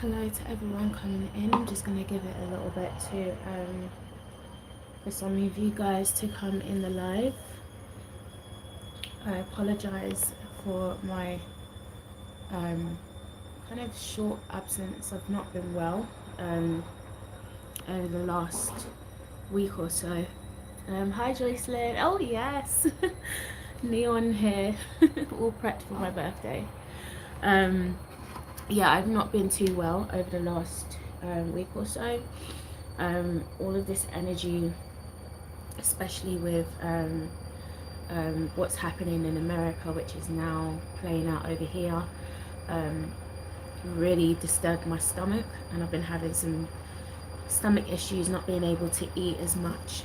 Hello to everyone coming in. I'm just going to give it a little bit to for some of you guys to come in the live. I apologize for my kind of short absence. I've not been well over the last week or so. Hi Joycelyn. Oh yes, Neon here, all prepped for my birthday. Yeah, I've not been too well over the last week or so. All of this energy, especially with what's happening in America, which is now playing out over here, really disturbed my stomach, and I've been having some stomach issues, not being able to eat as much.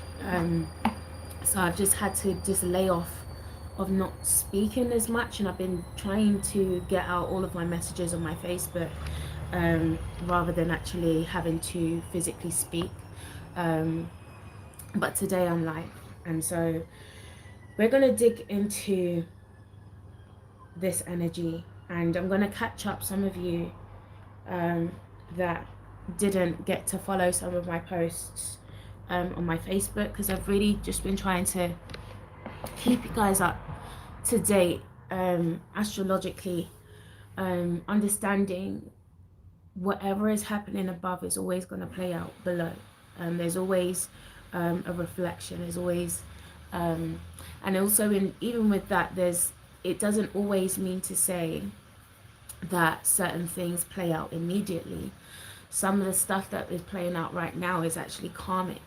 So I've just had to just lay off of not speaking as much, and I've been trying to get out all of my messages on my Facebook rather than actually having to physically speak. But today I'm live, and so we're gonna dig into this energy, and I'm gonna catch up some of you that didn't get to follow some of my posts on my Facebook, because I've really just been trying to keep you guys up to date astrologically, understanding whatever is happening above is always going to play out below. There's always a reflection. There's always and also even with that, it doesn't always mean to say that certain things play out immediately. Some of the stuff that is playing out right now is actually karmic,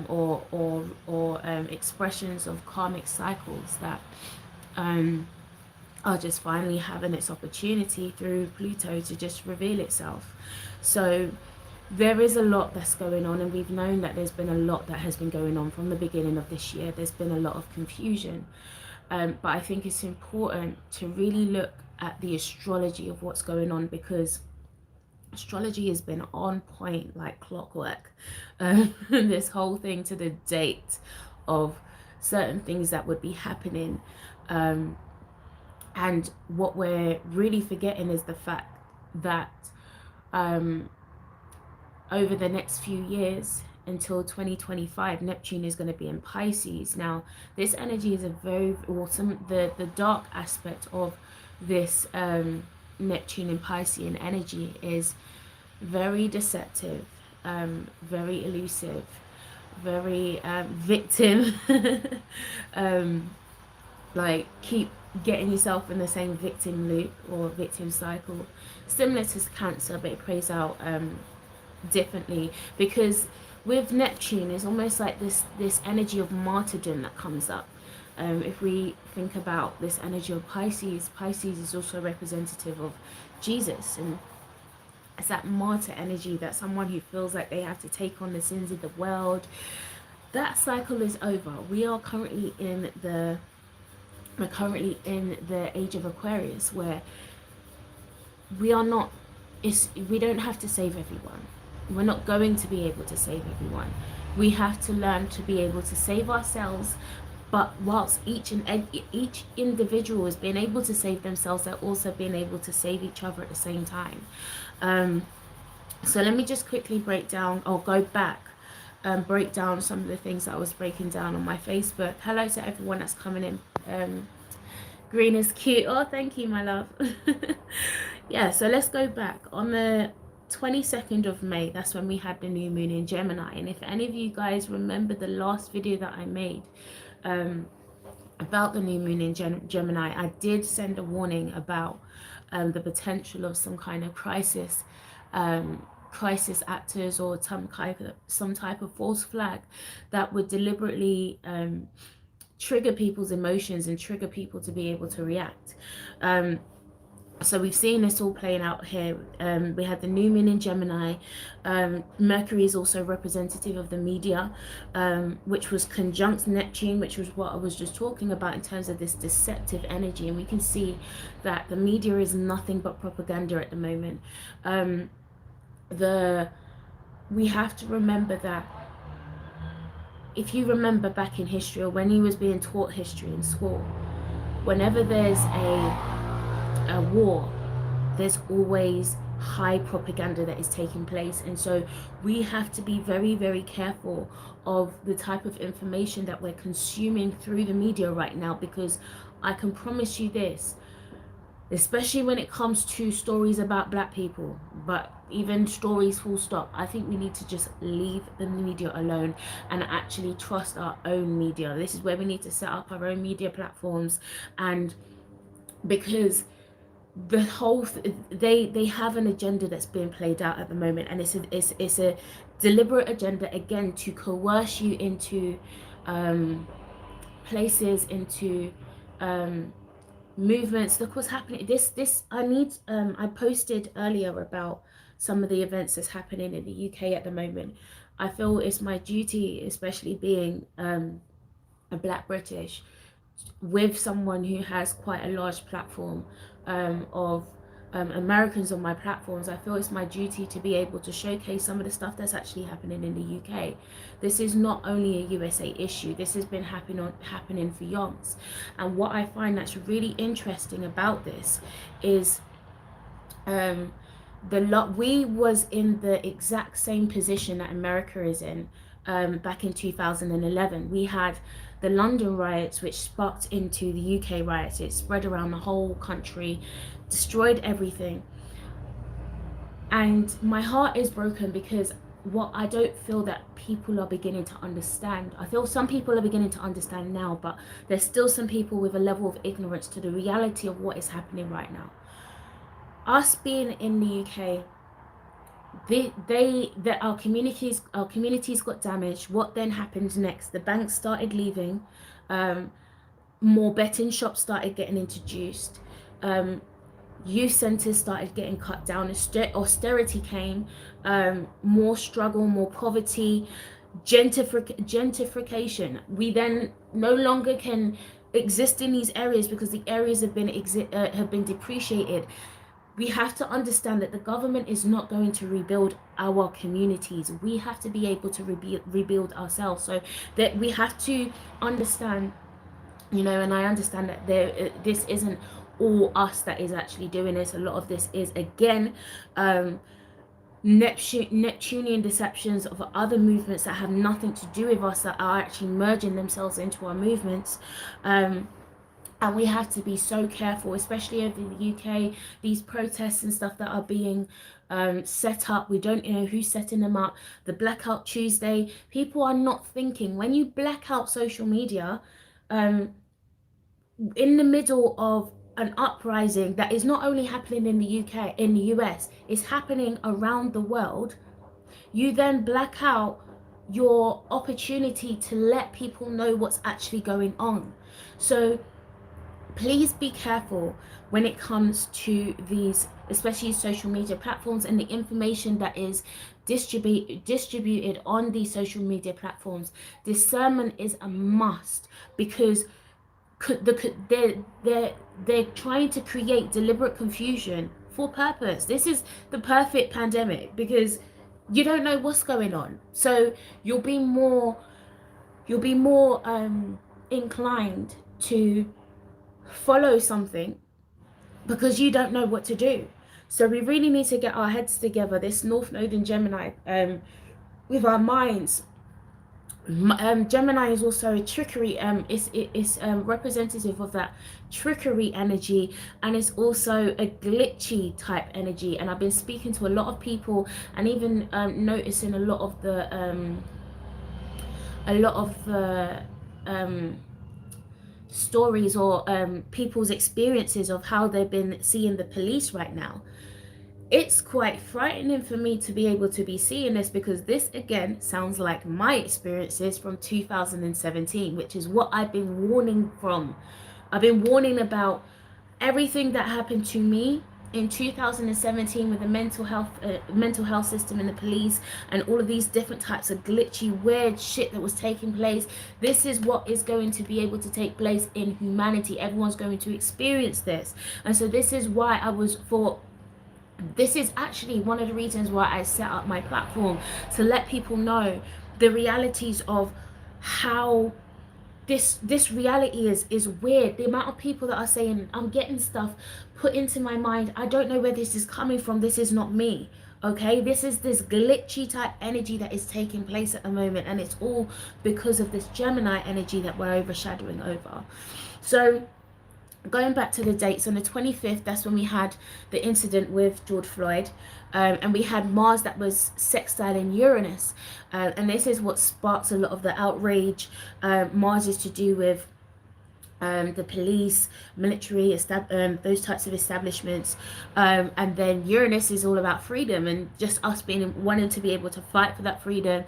or expressions of karmic cycles that are just finally having its opportunity through Pluto to just reveal itself. So there is a lot that's going on, and we've known that there's been a lot that has been going on from the beginning of this year. There's been a lot of confusion, but I think it's important to really look at the astrology of what's going on, because astrology has been on point like clockwork. This whole thing to the date of certain things that would be happening, and what we're really forgetting is the fact that over the next few years until 2025, Neptune is going to be in Pisces. Now this energy is a very awesome, the dark aspect of this Neptune in Piscean energy is very deceptive, very elusive, very victim. Like keep getting yourself in the same victim loop or victim cycle, similar to Cancer, but it plays out differently, because with Neptune it's almost like this energy of martyrdom that comes up. If we think about this energy of Pisces, Pisces is also representative of Jesus, and it's that martyr energy, that someone who feels like they have to take on the sins of the world. That cycle is over. We're currently in the age of Aquarius, where we are not, we don't have to save everyone. We're not going to be able to save everyone. We have to learn to be able to save ourselves, but whilst each individual is being able to save themselves, they're also being able to save each other at the same time. So let me just quickly break down, or go back, break down some of the things that I was breaking down on my Facebook. Hello to everyone that's coming in. Green is cute. Oh, thank you, my love. Yeah, so let's go back. On the 22nd of May, that's when we had the new moon in Gemini. And if any of you guys remember the last video that I made about the new moon in Gemini, I did send a warning about the potential of some kind of crisis actors, or some type of false flag that would deliberately trigger people's emotions and trigger people to be able to react. So we've seen this all playing out here. We had the new moon in Gemini. Mercury is also representative of the media, which was conjunct Neptune, which was what I was just talking about in terms of this deceptive energy. And we can see that the media is nothing but propaganda at the moment. We have to remember that, if you remember back in history, or when you was being taught history in school, whenever there's a war, there's always high propaganda that is taking place. And so we have to be very, very careful of the type of information that we're consuming through the media right now, because I can promise you this, especially when it comes to stories about black people, but even stories full stop, I think we need to just leave the media alone and actually trust our own media. This is where we need to set up our own media platforms. And because the whole they have an agenda that's being played out at the moment, and it's a deliberate agenda, again, to coerce you into places, into movements. Look what's happening. This I posted earlier about some of the events that's happening in the UK at the moment. I feel it's my duty, especially being a black British, with someone who has quite a large platform of Americans on my platforms. I feel it's my duty to be able to showcase some of the stuff that's actually happening in the UK. This is not only a USA issue. This has been happening for yonks. And what I find that's really interesting about this is we was in the exact same position that America is in back in 2011. We had the London riots, which sparked into the UK riots. It spread around the whole country, destroyed everything. And my heart is broken because what I don't feel that people are beginning to understand. I feel some people are beginning to understand now, but there's still some people with a level of ignorance to the reality of what is happening right now. Us being in the UK, our communities got damaged. What then happened next? The banks started leaving, more betting shops started getting introduced, youth centers started getting cut down, austerity came, more struggle, more poverty, gentrification. We then no longer can exist in these areas because the areas have been depreciated. We have to understand that the government is not going to rebuild our communities. We have to be able to rebuild ourselves. So that we have to understand, and I understand that this isn't all us that is actually doing this. A lot of this is, again, Neptunian deceptions of other movements that have nothing to do with us, that are actually merging themselves into our movements. And we have to be so careful, especially over the UK, these protests and stuff that are being set up. We don't know who's setting them up. The Blackout Tuesday, people are not thinking. When you black out social media, in the middle of an uprising that is not only happening in the UK, in the US, it's happening around the world, you then black out your opportunity to let people know what's actually going on. So please be careful when it comes to these, especially social media platforms, and the information that is distributed on these social media platforms. Discernment is a must, because they're trying to create deliberate confusion for purpose. This is the perfect pandemic because you don't know what's going on, so you'll be more inclined to follow something because you don't know what to do. So we really need to get our heads together, this North Node in Gemini, with our minds. Gemini is also a trickery, it's representative of that trickery energy, and it's also a glitchy type energy. And I've been speaking to a lot of people, and even noticing a lot of the stories or people's experiences of how they've been seeing the police right now. It's quite frightening for me to be able to be seeing this, because this again sounds like my experiences from 2017, which is what I've been warning from. I've been warning about everything that happened to me in 2017 with the mental health system and the police, and all of these different types of glitchy, weird shit that was taking place. This is what is going to be able to take place in humanity. Everyone's going to experience this. And so this is why this is actually one of the reasons why I set up my platform, to let people know the realities of how this reality is weird. The amount of people that are saying, I'm getting stuff put into my mind, I don't know where this is coming from, this is not me. Okay, this is this glitchy type energy that is taking place at the moment, and it's all because of this Gemini energy that we're overshadowing over. So going back to the dates, on the 25th, that's when we had the incident with George Floyd, and we had Mars that was sextiling Uranus, and this is what sparks a lot of the outrage. Mars is to do with the police, military, those types of establishments, and then Uranus is all about freedom and just us wanting to be able to fight for that freedom.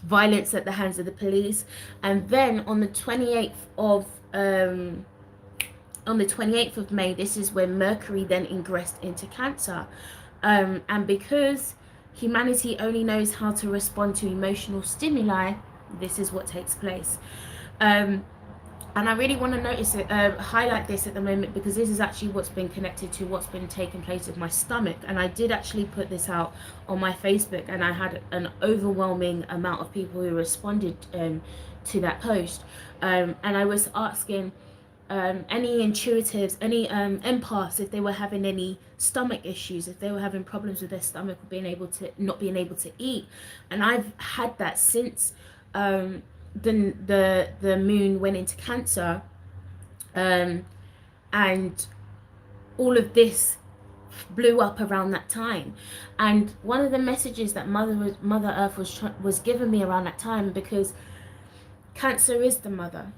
Violence at the hands of the police. And then on the 28th of May, this is when Mercury then ingressed into Cancer, and because humanity only knows how to respond to emotional stimuli, this is what takes place. And I really want to highlight this at the moment, because this is actually what's been connected to what's been taking place with my stomach. And I did actually put this out on my Facebook, and I had an overwhelming amount of people who responded to that post. And I was asking any intuitives, any empaths, if they were having any stomach issues, if they were having problems with their stomach, or not being able to eat. And I've had that since the moon went into Cancer, and all of this blew up around that time. And one of the messages that Mother Earth was giving me around that time, because Cancer is the mother,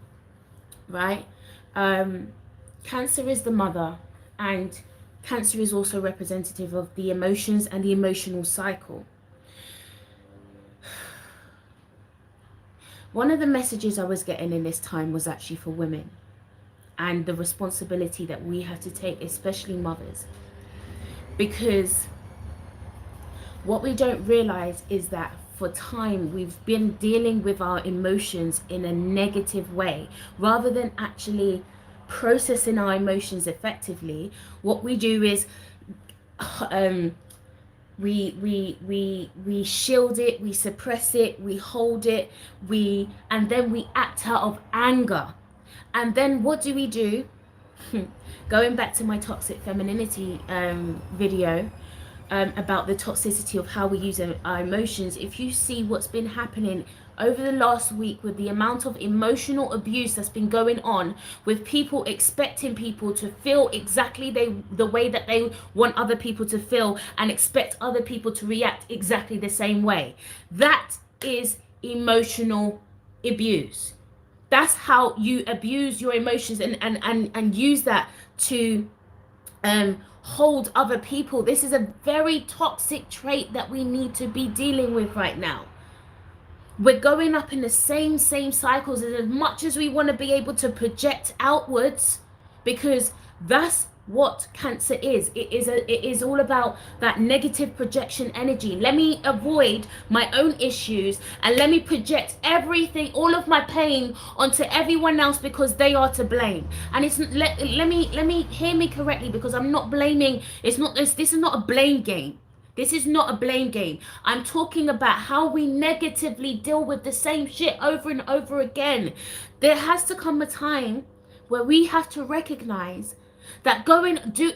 right? Cancer is the mother, and Cancer is also representative of the emotions and the emotional cycle. One of the messages I was getting in this time was actually for women, and the responsibility that we have to take, especially mothers. Because what we don't realize is that for time we've been dealing with our emotions in a negative way, rather than actually processing our emotions effectively. What we do is we shield it, we suppress it, we hold it, and then we act out of anger. And then what do? Going back to my toxic femininity video, about the toxicity of how we use our emotions, if you see what's been happening over the last week with the amount of emotional abuse that's been going on, with people expecting people to feel exactly the way that they want other people to feel, and expect other people to react exactly the same way, that is emotional abuse. That's how you abuse your emotions and use that to hold other people. This is a very toxic trait that we need to be dealing with right now. We're going up in the same cycles, and as much as we want to be able to project outwards, because that's what Cancer is. It is all about that negative projection energy. Let me avoid my own issues, and let me project everything, all of my pain, onto everyone else, because they are to blame. And it's let me hear me correctly, because I'm not blaming. This is not a blame game. This is not a blame game. I'm talking about how we negatively deal with the same shit over and over again. There has to come a time where we have to recognize that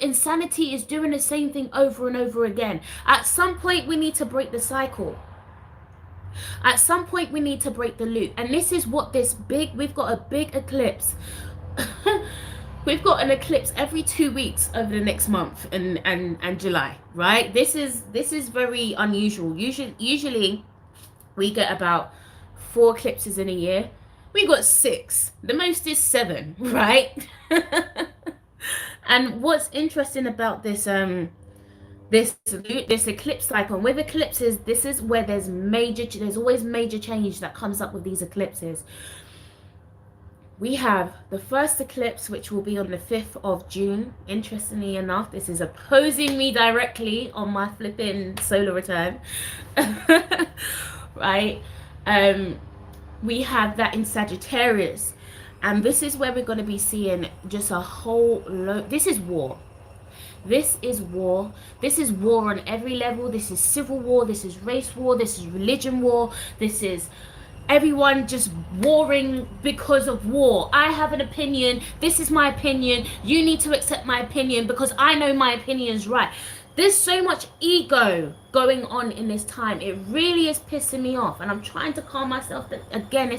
insanity is doing the same thing over and over again. At some point, we need to break the cycle. At some point, we need to break the loop. And this is what we've got a big eclipse. We've got an eclipse every 2 weeks over the next month and July, right? This is very unusual. Usually we get about 4 eclipses in a year. We got 6. The most is 7, right? And what's interesting about this eclipse cycle, with eclipses, this is where there's always major change that comes up with these eclipses. We have the first eclipse, which will be on the 5th of June. Interestingly enough, this is opposing me directly on my flipping solar return. Right? We have that in Sagittarius. And this is where we're going to be seeing just a whole load. This is war. This is war. This is war on every level. This is civil war. This is race war. This is religion war. This is everyone just warring because of war. I have an opinion, this is my opinion, you need to accept my opinion because I know my opinion's right. There's so much ego going on in this time. It really is pissing me off, and I'm trying to calm myself. That again,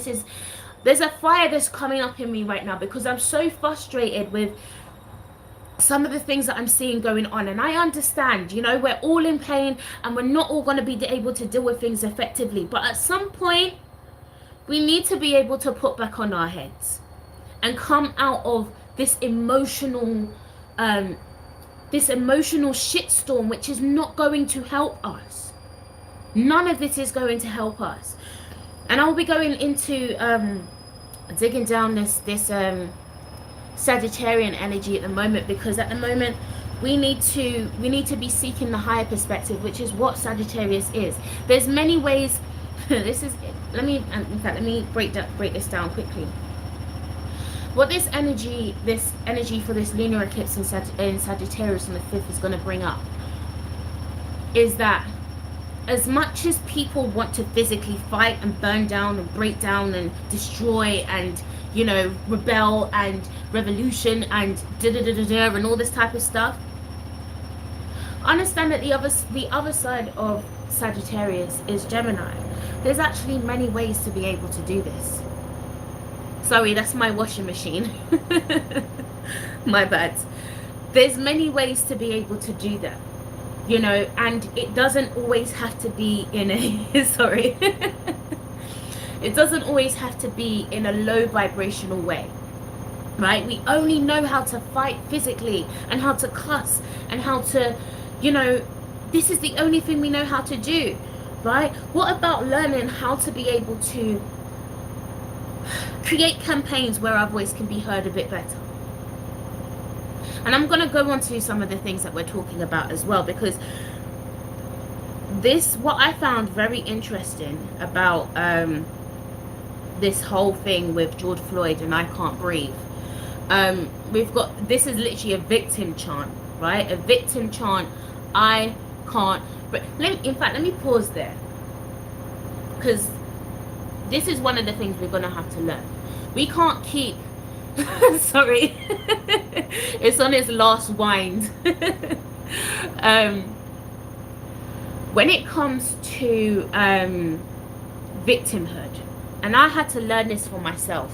there's a fire that's coming up in me right now because I'm so frustrated with some of the things that I'm seeing going on. And I understand, you know, we're all in pain and we're not all going to be able to deal with things effectively, but at some point we need to be able to put back on our heads and come out of this emotional shitstorm, which is not going to help us. None of this is going to help us. And I'll be going into digging down this Sagittarian energy at the moment, because at the moment we need to be seeking the higher perspective, which is what Sagittarius is. There's many ways. Let me break this down quickly. What this energy for this lunar eclipse in Sagittarius on the 5th is going to bring up is that as much as people want to physically fight and burn down and break down and destroy and, you know, rebel and revolution and and all this type of stuff, understand that the other side of Sagittarius is Gemini. There's actually many ways to be able to do this. Sorry, that's my washing machine. My bad. There's many ways to be able to do that, you know, and it doesn't always have to be in a sorry. It doesn't always have to be in a low vibrational way, right? We only know how to fight physically and how to cuss and how to, you know, this is the only thing we know how to do, right? What about learning how to be able to create campaigns where our voice can be heard a bit better? And I'm going to go on to some of the things that we're talking about as well, because what I found very interesting about this whole thing with George Floyd and I Can't Breathe, we've got, this is literally a victim chant, right? A victim chant, I can't, but in fact, let me pause there, because this is one of the things we're going to have to learn. We can't keep sorry, it's on its last wind. When it comes to victimhood, and I had to learn this for myself,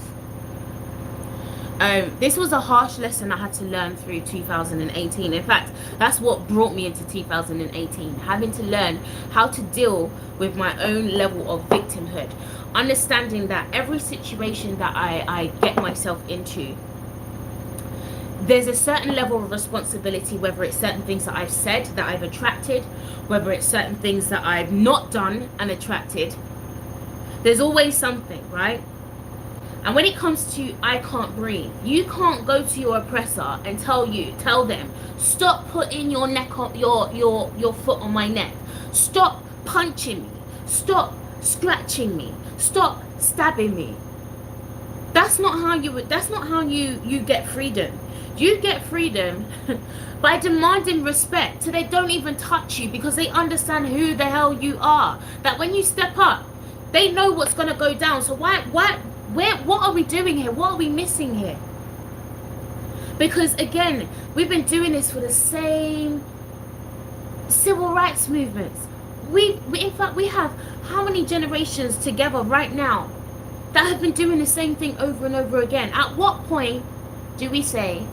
this was a harsh lesson I had to learn through 2018. In fact, that's what brought me into 2018, having to learn how to deal with my own level of victimhood, understanding that every situation that I get myself into, there's a certain level of responsibility, whether it's certain things that I've said that I've attracted, whether it's certain things that I've not done and attracted. There's always something, right? And when it comes to I can't breathe, you can't go to your oppressor and tell them, stop putting your neck on your foot on my neck, stop punching me, stop scratching me, stop stabbing me. That's not how you get freedom. You get freedom by demanding respect so they don't even touch you, because they understand who the hell you are. That when you step up, they know what's gonna go down. So what are we doing here? What are we missing here? Because again, we've been doing this for the same civil rights movements. In fact, we have how many generations together right now that have been doing the same thing over and over again? At what point do we say,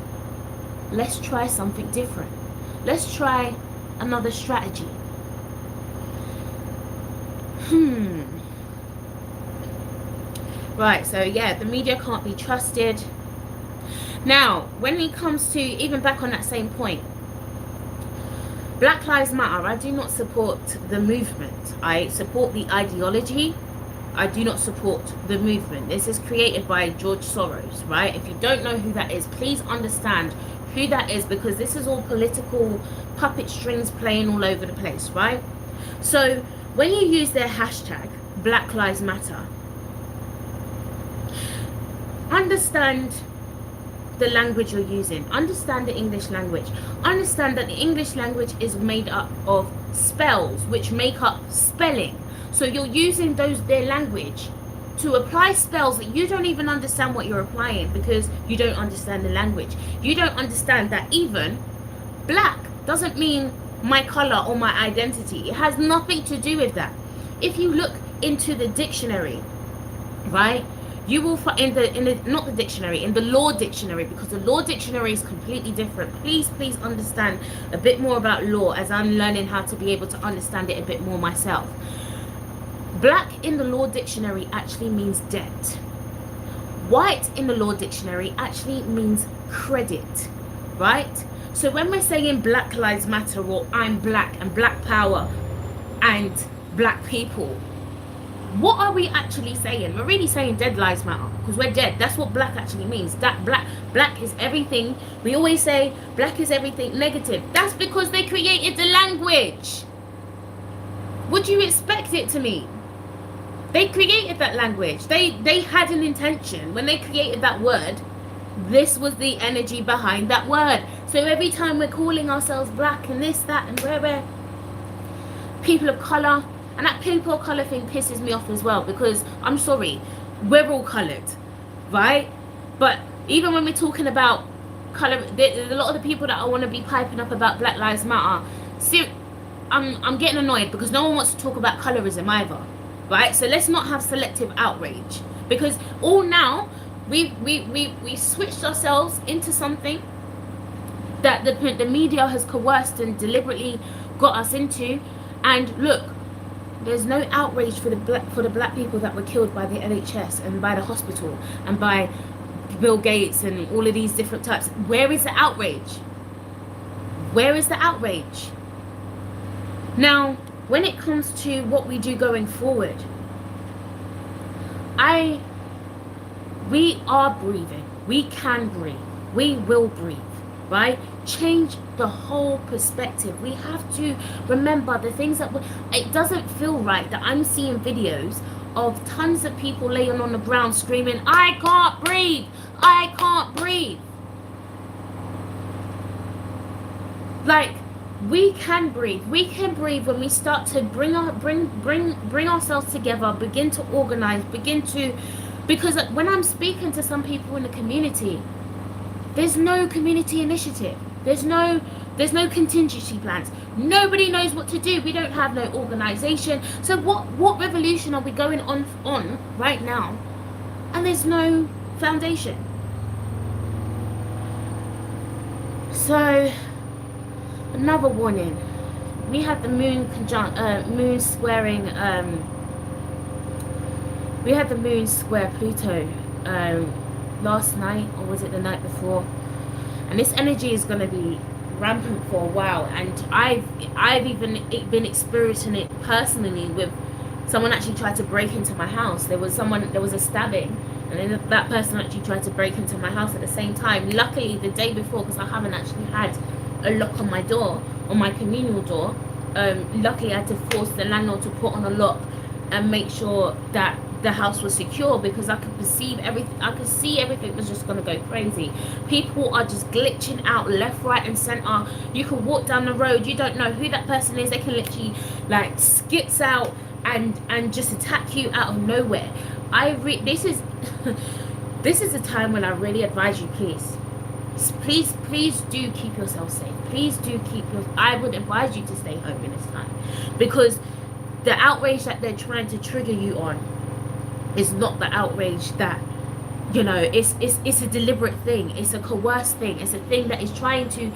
let's try something different? Let's try another strategy. Right, so yeah, the media can't be trusted. Now, when it comes to, even back on that same point, Black Lives Matter, I do not support the movement. I support the ideology. I do not support the movement. This is created by George Soros, right? If you don't know who that is, please understand who that is, because this is all political puppet strings playing all over the place, right? So when you use their hashtag, Black Lives Matter, understand the language you're using. Understand the English language. Understand that the English language is made up of spells which make up spelling. So you're using their language to apply spells that you don't even understand what you're applying, because you don't understand the language. You don't understand that even black doesn't mean my color or my identity. It has nothing to do with that. If you look into the dictionary, right, you will find in the not the dictionary, in the law dictionary, because the law dictionary is completely different. Please understand a bit more about law, as I'm learning how to be able to understand it a bit more myself. Black in the law dictionary actually means debt. White in the law dictionary actually means credit, right? So when we're saying Black Lives Matter, or I'm black and black power and black people, what are we actually saying? We're really saying dead lives matter, because we're dead. That's what black actually means. That black is everything. We always say black is everything negative. That's because they created the language. Would you expect it to mean? They created that language. They had an intention when they created that word. This was the energy behind that word. So every time we're calling ourselves black and this, that, and we're people of color, and that people of color thing pisses me off as well, because I'm sorry, we're all colored, right? But even when we're talking about color, there's a lot of the people that I want to be piping up about Black Lives Matter. See, I'm getting annoyed because no one wants to talk about colorism either, right? So let's not have selective outrage, because all now we switched ourselves into something that the media has coerced and deliberately got us into. And look, there's no outrage for the black people that were killed by the NHS and by the hospital and by Bill Gates and all of these different types. Where is the outrage? Where is the outrage? Now, when it comes to what we do going forward, we are breathing. We can breathe. We will breathe, right? Change the whole perspective. We have to remember the things that it doesn't feel right that I'm seeing videos of tons of people laying on the ground screaming, I can't breathe, I can't breathe. Like, we can breathe. We can breathe when we start to bring ourselves together, begin to organize, because when I'm speaking to some people in the community, there's no community initiative. There's no contingency plans. Nobody knows what to do. We don't have no organization. So what revolution are we going on right now? And there's no foundation. So another warning. We had the moon squaring. We had the moon square Pluto last night, or was it the night before? And this energy is going to be rampant for a while, and I've even been experiencing it personally with someone actually tried to break into my house. There was a stabbing, and then that person actually tried to break into my house at the same time. Luckily, the day before, because I haven't actually had a lock on my door, on my communal door, luckily I had to force the landlord to put on a lock and make sure that the house was secure, because I could perceive everything. I could see everything was just going to go crazy. People are just glitching out left, right, and center. You can walk down the road, you don't know who that person is. They can literally like skits out and just attack you out of nowhere. This is this is a time when I really advise you, please do keep yourself safe. I would advise you to stay home in this time, because the outrage that they're trying to trigger you on is not the outrage that, you know, it's a deliberate thing. It's a coerced thing. It's a thing that is trying to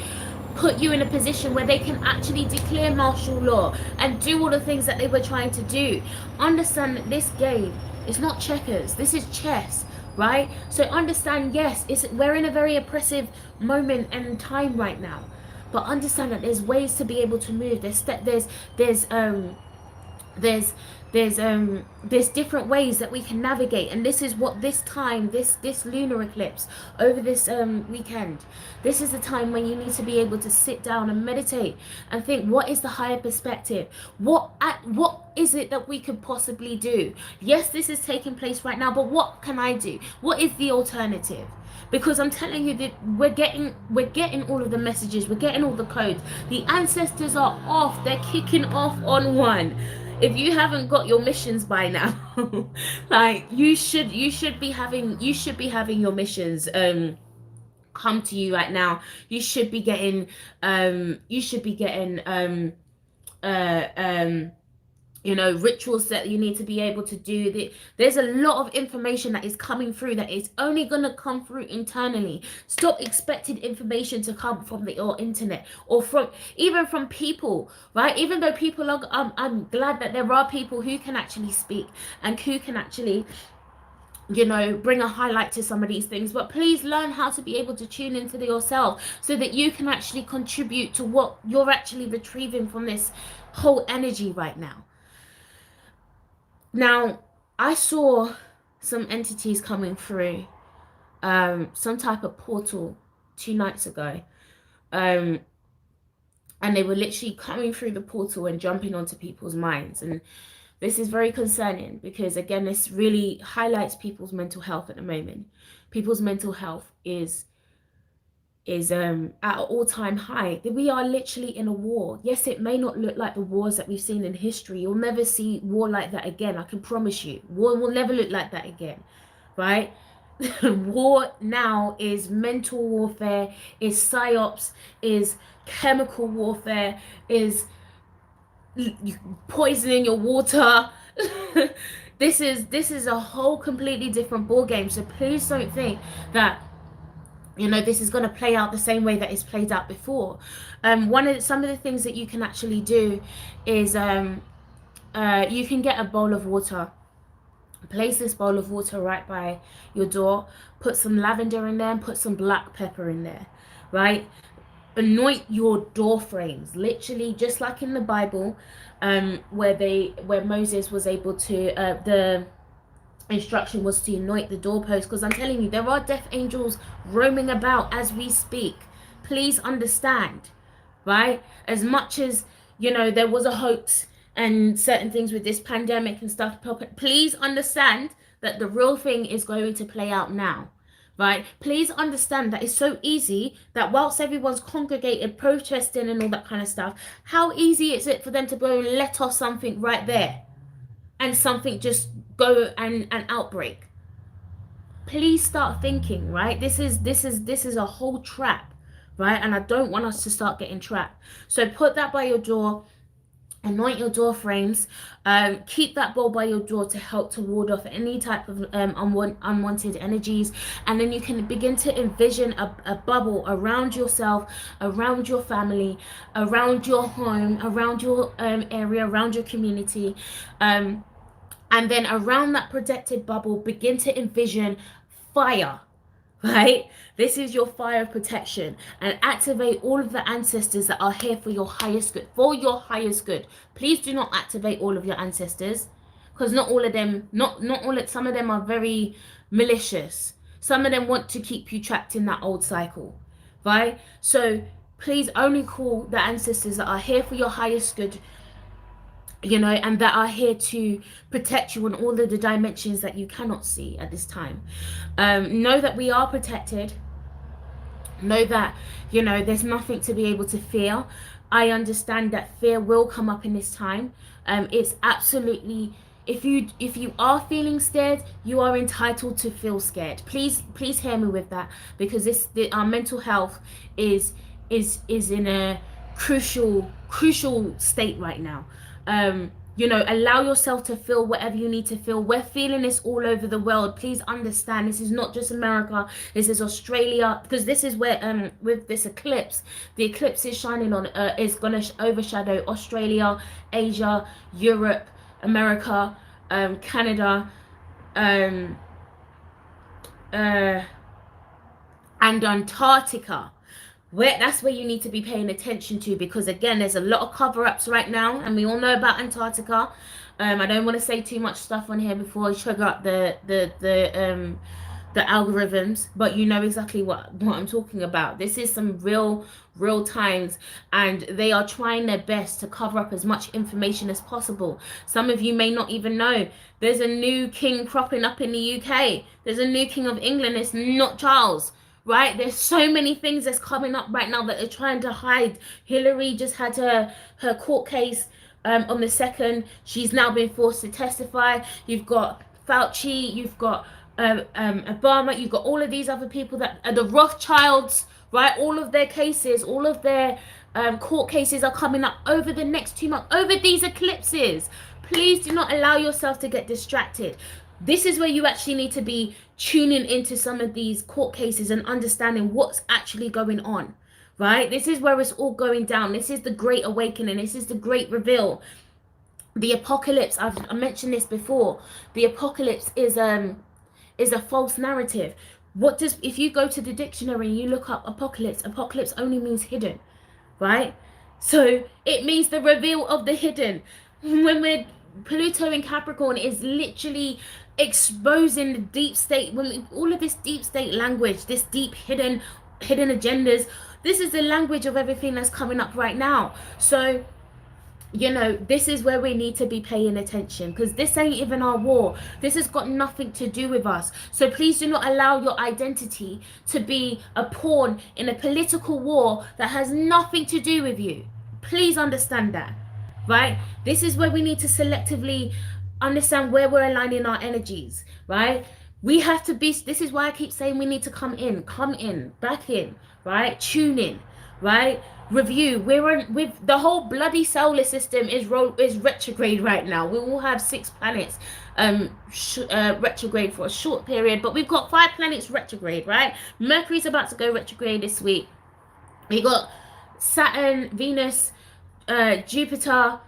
put you in a position where they can actually declare martial law and do all the things that they were trying to do. Understand that this game is not checkers. This is chess, right? So understand, yes, we're in a very oppressive moment and time right now, but understand that there's ways to be able to move. There's different ways that we can navigate, and this is what this time, this lunar eclipse over this weekend, this is the time when you need to be able to sit down and meditate and think, what is the higher perspective? What is it that we could possibly do? Yes, this is taking place right now, but what can I do? What is the alternative? Because I'm telling you that we're getting all of the messages, we're getting all the codes. The ancestors are off. They're kicking off on one. If you haven't got your missions by now, like you should be having your missions come to you right now. You should be getting uh um rituals that you need to be able to do. There's a lot of information that is coming through that is only going to come through internally. Stop expecting information to come from your internet or from even from people, right? Even though people are, I'm glad that there are people who can actually speak and who can actually bring a highlight to some of these things, but please learn how to be able to tune into yourself so that you can actually contribute to what you're actually retrieving from this whole energy right now. Now, I saw some entities coming through some type of portal 2 nights ago. And they were literally coming through the portal and jumping onto people's minds. And this is very concerning because, again, this really highlights people's mental health at the moment. People's mental health is at an all-time high. We are literally in a war. Yes, it may not look like the wars that we've seen in history. You'll never see war like that again. I can promise you. War will never look like that again, right? War now is mental warfare, is psyops, is chemical warfare, is poisoning your water. This is a whole completely different ball game. So please don't think that this is going to play out the same way that it's played out before. Some of the things that you can actually do is you can get a bowl of water. Place this bowl of water right by your door. Put some lavender in there and put some black pepper in there, right? Anoint your door frames, literally just like in the Bible, where Moses was able to the instruction was to anoint the doorpost, because I'm telling you, there are death angels roaming about as we speak. Please understand, right? As much as there was a hoax and certain things with this pandemic and stuff, please understand that the real thing is going to play out now, right? Please understand that it's so easy that whilst everyone's congregated, protesting and all that kind of stuff, how easy is it for them to go and let off something right there and something just go and outbreak? Please start thinking, right? This is a whole trap, right? And I don't want us to start getting trapped. So put that by your door. Anoint your door frames. Keep that bowl by your door to help to ward off any type of unwanted energies. And then you can begin to envision a bubble around yourself, around your family, around your home, around your area, around your community. And then around that protected bubble, begin to envision fire, right? This is your fire of protection, and activate all of the ancestors that are here for your highest good. For your highest good. Please do not activate all of your ancestors, because not all of them, some of them are very malicious. Some of them want to keep you trapped in that old cycle, right? So please only call the ancestors that are here for your highest good, and that are here to protect you on all of the dimensions that you cannot see at this time. Know that we are protected. Know that, there's nothing to be able to fear. I understand that fear will come up in this time. It's absolutely, if you are feeling scared, you are entitled to feel scared. Please hear me with that, because our mental health is in a crucial state right now. Allow yourself to feel whatever you need to feel. We're feeling this all over the world. Please understand, this is not just America. This is Australia, because this is where with this eclipse, the eclipse is shining on is going to overshadow Australia, Asia, Europe, America, Canada, and Antarctica. That's where you need to be paying attention to, because again, there's a lot of cover-ups right now, and we all know about Antarctica. I don't want to say too much stuff on here before I trigger up the algorithms, but you know exactly what I'm talking about. This is some real times, and they are trying their best to cover up as much information as possible. Some of you may not even know there's a new king cropping up in the UK. There's a new king of England. It's not Charles. Right? There's so many things that's coming up right now that they're trying to hide. Hillary just had her court case on the 2nd. She's now been forced to testify. You've got Fauci, you've got Obama, you've got all of these other people that are the Rothschilds, right? All of their cases, all of their court cases are coming up over the next 2 months, over these eclipses. Please do not allow yourself to get distracted. This is where you actually need to be tuning into some of these court cases and understanding what's actually going on, right? This is where it's all going down. This is the great awakening. This is the great reveal. The apocalypse, I mentioned this before. The apocalypse is a false narrative. What does, if you go to the dictionary and you look up apocalypse only means hidden, right? So it means the reveal of the hidden. When we're Pluto in Capricorn is literally exposing the deep state, when all of this deep state language, this deep hidden agendas, this is the language of everything that's coming up right now. So you know, this is where we need to be paying attention, because this ain't even our war. This has got nothing to do with us. So please do not allow your identity to be a pawn in a political war that has nothing to do with you. Please understand that, right? This is where we need to selectively understand where we're aligning our energies, right? We have to be, this is why I keep saying we need to come in, back in, right? Tune in, right? Review. With the whole bloody solar system is retrograde right now. We will have 6 planets retrograde for a short period, but we've got 5 planets retrograde, right? Mercury's about to go retrograde this week. We got Saturn, Venus, Jupiter,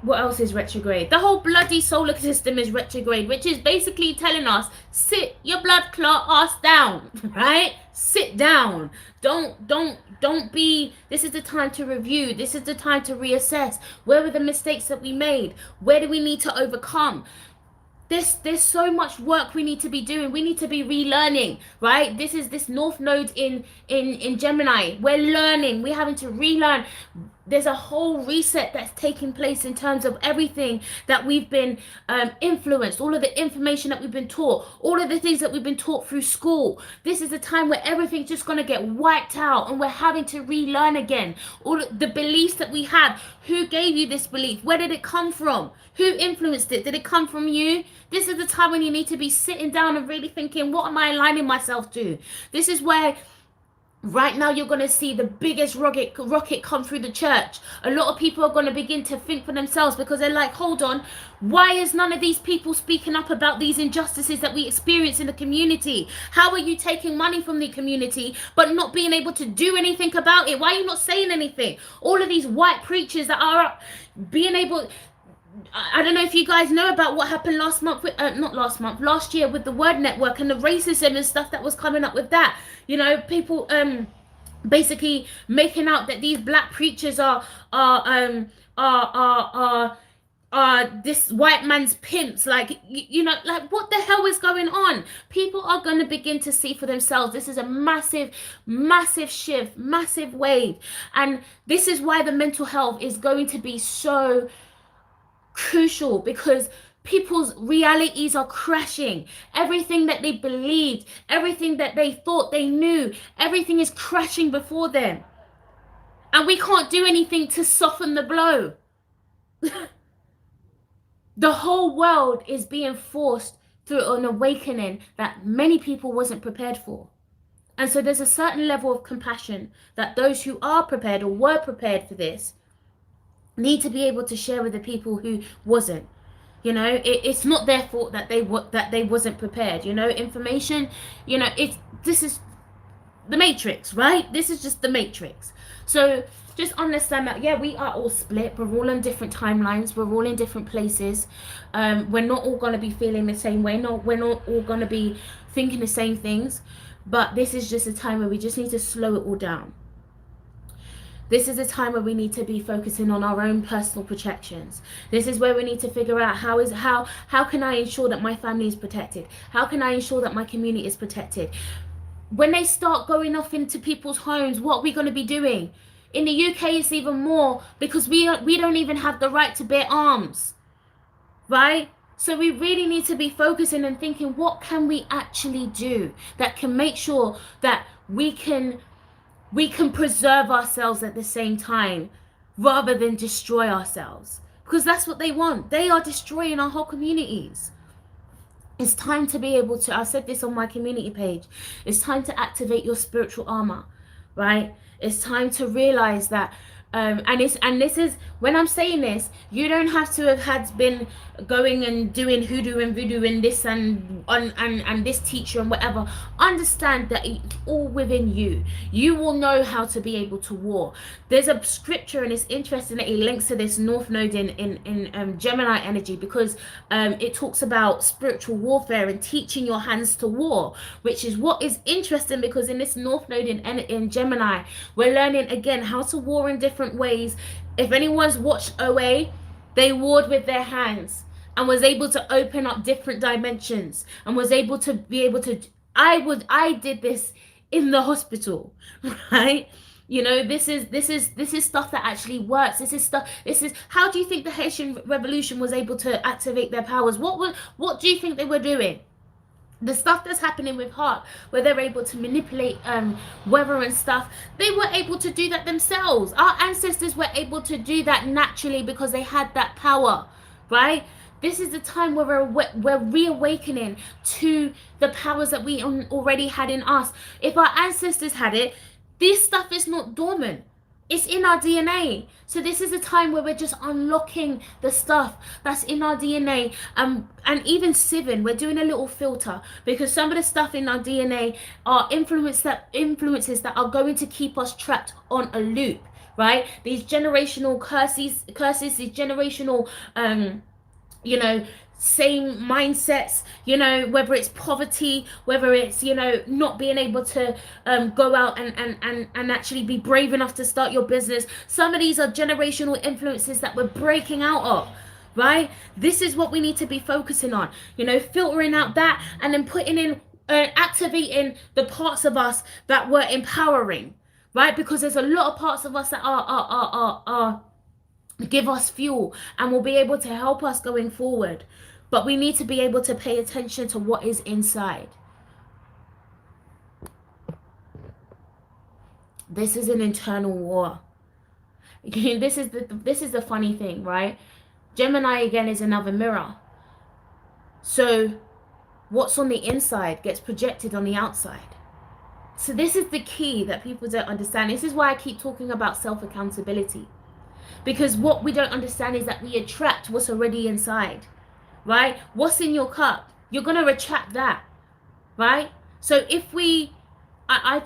what else is retrograde? The whole bloody solar system is retrograde, which is basically telling us, sit your blood clot ass down, right? Sit down. Don't be, this is the time to review. This is the time to reassess. Where were the mistakes that we made? Where do we need to overcome? There's so much work we need to be doing. We need to be relearning, right? This is this North Node in Gemini. We're learning. We're having to relearn. There's a whole reset that's taking place in terms of everything that we've been influenced, all of the information that we've been taught, all of the things that we've been taught through school. This is a time where everything's just going to get wiped out and we're having to relearn again. All the beliefs that we have. Who gave you this belief? Where did it come from? Who influenced it? Did it come from you? This is the time when you need to be sitting down and really thinking, what am I aligning myself to? This is where right now you're going to see the biggest rocket come through the church. A lot of people are going to begin to think for themselves, because they're like, hold on, why is none of these people speaking up about these injustices that we experience in the community? How are you taking money from the community but not being able to do anything about it? Why are you not saying anything? All of these white preachers that are up being able, I don't know if you guys know about what happened last year with the Word Network and the racism and stuff that was coming up with that. You know, people basically making out that these black preachers are this white man's pimps. Like, you know, like, what the hell is going on? People are going to begin to see for themselves. This is a massive shift, massive wave, and this is why the mental health is going to be so crucial, because people's realities are crashing. Everything that they believed, everything that they thought they knew, everything is crashing before them, and we can't do anything to soften the blow. The whole world is being forced through an awakening that many people wasn't prepared for. And so there's a certain level of compassion that those who are prepared or were prepared for this need to be able to share with the people who wasn't. You know, it's not their fault that they wasn't prepared. You know, information, you know, this is the matrix, right? This is just the matrix. So just understand that, yeah, we are all split. We're all on different timelines. We're all in different places. We're not all going to be feeling the same way. We're not all going to be thinking the same things. But this is just a time where we just need to slow it all down. This is a time where we need to be focusing on our own personal protections. This is where we need to figure out how can I ensure that my family is protected? How can I ensure that my community is protected? When they start going off into people's homes, what are we going to be doing? In the UK, it's even more, because we don't even have the right to bear arms, right? So we really need to be focusing and thinking, what can we actually do that can make sure that we can preserve ourselves at the same time, rather than destroy ourselves, because that's what they want. They are destroying our whole communities. It's time to be able to, I said this on my community page, it's time to activate your spiritual armor, right? It's time to realize that and this is, when I'm saying this, you don't have to have had been going and doing hoodoo and voodoo and this and this teacher and whatever. Understand that it's all within you. You will know how to be able to war. There's a scripture, and it's interesting that it links to this North Node in Gemini energy, because it talks about spiritual warfare and teaching your hands to war, which is what is interesting, because in this North Node in Gemini, we're learning again how to war in different ways. If anyone's watched OA, they warred with their hands and was able to open up different dimensions and was able to I did this in the hospital, right? You know, this is stuff that actually works. This is how do you think the Haitian Revolution was able to activate their powers? What do you think they were doing? The stuff that's happening with heart, where they're able to manipulate weather and stuff, they were able to do that themselves. Our ancestors were able to do that naturally because they had that power, right? This is the time where we're reawakening to the powers that we already had in us. If our ancestors had it, this stuff is not dormant. It's in our DNA. So this is a time where we're just unlocking the stuff that's in our DNA. And even Sivan, we're doing a little filter, because some of the stuff in our DNA are influences that are going to keep us trapped on a loop, right? These generational curses, these generational you know, same mindsets, you know, whether it's poverty, whether it's, you know, not being able to go out and actually be brave enough to start your business. Some of these are generational influences that we're breaking out of, right? This is what we need to be focusing on, you know, filtering out that and then putting in activating the parts of us that were empowering, right? Because there's a lot of parts of us that are give us fuel and will be able to help us going forward. But we need to be able to pay attention to what is inside. This is an internal war. This is the funny thing, right? Gemini again is another mirror. So what's on the inside gets projected on the outside. So this is the key that people don't understand. This is why I keep talking about self-accountability. Because what we don't understand is that we attract what's already inside, right? What's in your cup, you're going to attract that, right? So if we, I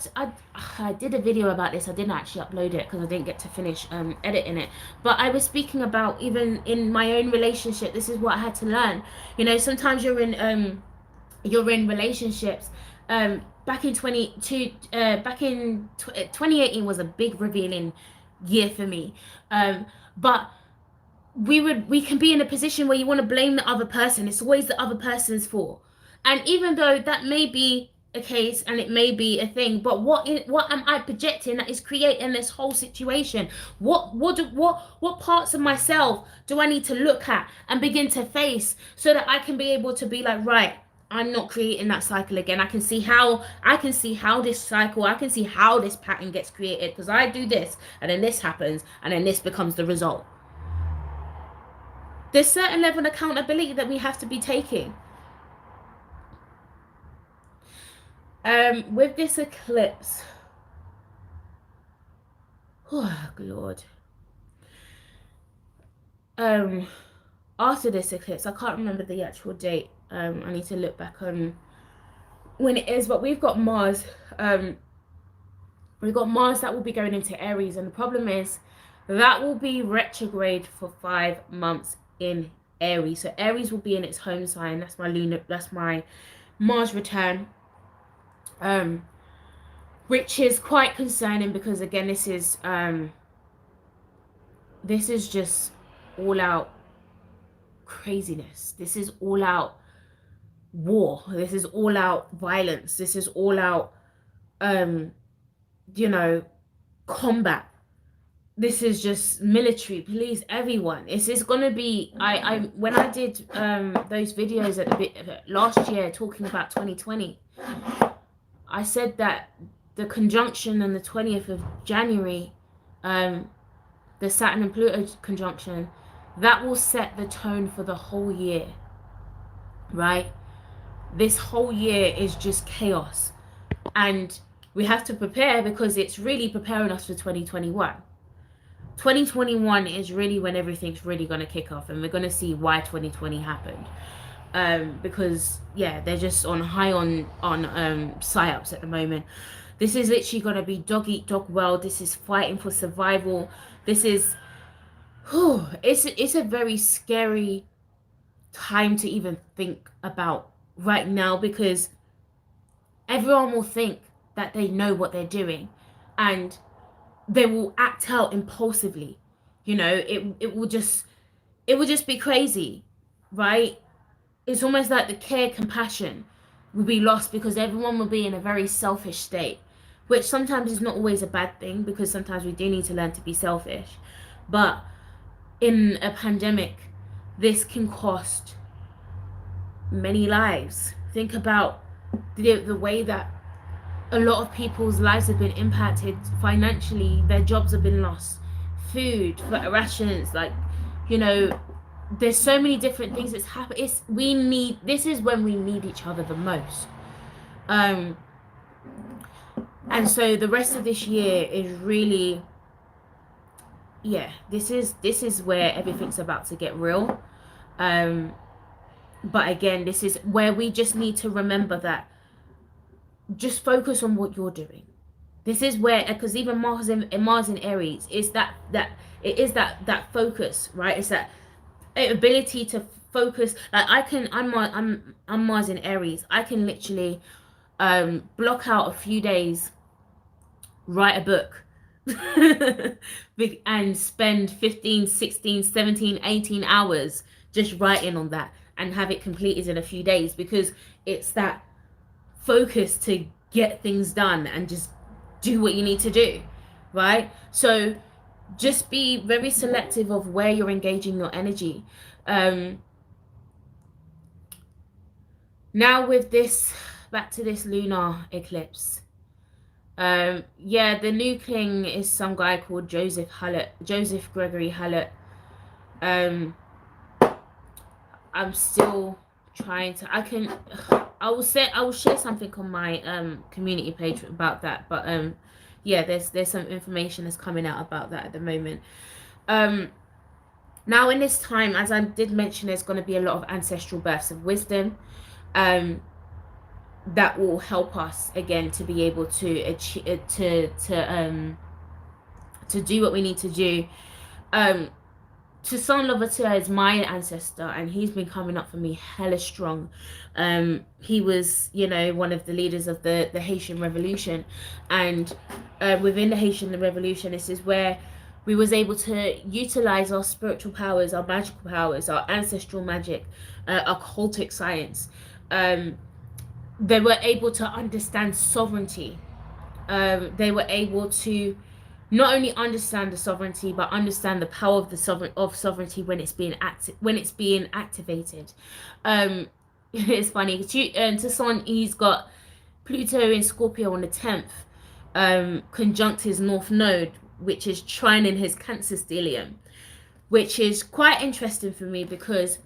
did a video about this. I didn't actually upload it because I didn't get to finish editing it. But I was speaking about, even in my own relationship, this is what I had to learn. You know, sometimes you're in relationships. Back in 2018 was a big revealing year for me, but we can be in a position where you want to blame the other person. It's always the other person's fault, and even though that may be a case and it may be a thing, but what am I projecting that is creating this whole situation? What parts of myself do I need to look at and begin to face, so that I can be able to be like, right, I'm not creating that cycle again. I can see how this cycle, I can see how this pattern gets created, because I do this and then this happens and then this becomes the result. There's certain level of accountability that we have to be taking. With this eclipse, oh Lord, after this eclipse, I can't remember the actual date. I need to look back on when it is, but we've got Mars that will be going into Aries, and the problem is that will be retrograde for 5 months in Aries. So Aries will be in its home sign. That's my Mars return, which is quite concerning, because again, this is just all out craziness. This is all out war. This is all out violence. This is all out you know, combat. This is just military, police, everyone. It's gonna be, when I did those videos at the bit last year talking about 2020, I said that the conjunction on the 20th of January, the Saturn and Pluto conjunction, that will set the tone for the whole year, right? This whole year is just chaos. And we have to prepare because it's really preparing us for 2021. 2021 is really when everything's really going to kick off, and we're going to see why 2020 happened. Because yeah, they're just on high on psyops at the moment. This is literally going to be dog eat dog world. This is fighting for survival. This is it's a very scary time to even think about right now, because everyone will think that they know what they're doing, and they will act out impulsively. You know, it will just be crazy, right? It's almost like the care, compassion will be lost because everyone will be in a very selfish state, which sometimes is not always a bad thing, because sometimes we do need to learn to be selfish. But in a pandemic, this can cost many lives. Think about the way that a lot of people's lives have been impacted financially. Their jobs have been lost, food, rations, like, you know, there's so many different things that's happened. This is when we need each other the most. And so the rest of this year is really, yeah, this is where everything's about to get real. But again, this is where we just need to remember that just focus on what you're doing. This is where, because even Mars in Aries is that focus, right? It's that ability to focus. Like I'm Mars in Aries. I can literally block out a few days, write a book, and spend 15, 16, 17, 18 hours just writing on that and have it completed in a few days, because it's that focus to get things done and just do what you need to do, right? So just be very selective of where you're engaging your energy. Now with this, back to this lunar eclipse. Yeah, the new king is some guy called Joseph Gregory Hallett. I'm still trying to, I will share something on my community page about that, but yeah, there's some information that's coming out about that at the moment. Now in this time, as I did mention, there's going to be a lot of ancestral births of wisdom that will help us again to be able to achieve, to do what we need to do. Toussaint Louverture is my ancestor, and he's been coming up for me hella strong. He was, you know, one of the leaders of the Haitian Revolution, and within the Haitian Revolution, this is where we was able to utilize our spiritual powers, our magical powers, our ancestral magic, occultic science. They were able to understand sovereignty. They were able to not only understand the sovereignty, but understand the power of the sovereignty when it's being activated. It's funny. Toussaint, he's got Pluto in Scorpio on the 10th, conjunct his North Node, which is trining his Cancer stellium, which is quite interesting for me because,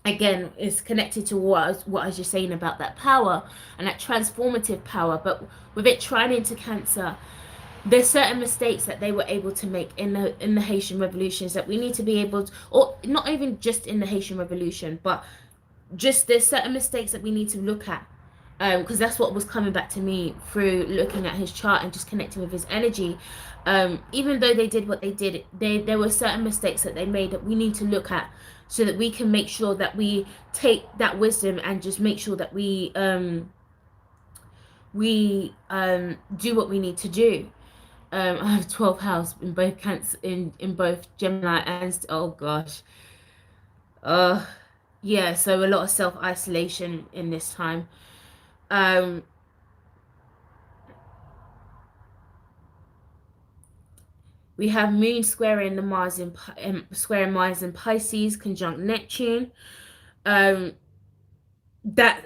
again, it's connected to what I was just saying about that power and that transformative power. But with it trining to Cancer, there's certain mistakes that they were able to make in the Haitian revolutions that we need to be able to, or not even just in the Haitian revolution, but just there's certain mistakes that we need to look at, because that's what was coming back to me through looking at his chart and just connecting with his energy. Even though they did what they did, there were certain mistakes that they made that we need to look at, so that we can make sure that we take that wisdom and just make sure that we do what we need to do. I have 12th house in both Cancer, in both Gemini and, oh gosh, yeah, so a lot of self-isolation in this time. We have Moon squaring Mars in Pisces, conjunct Neptune. That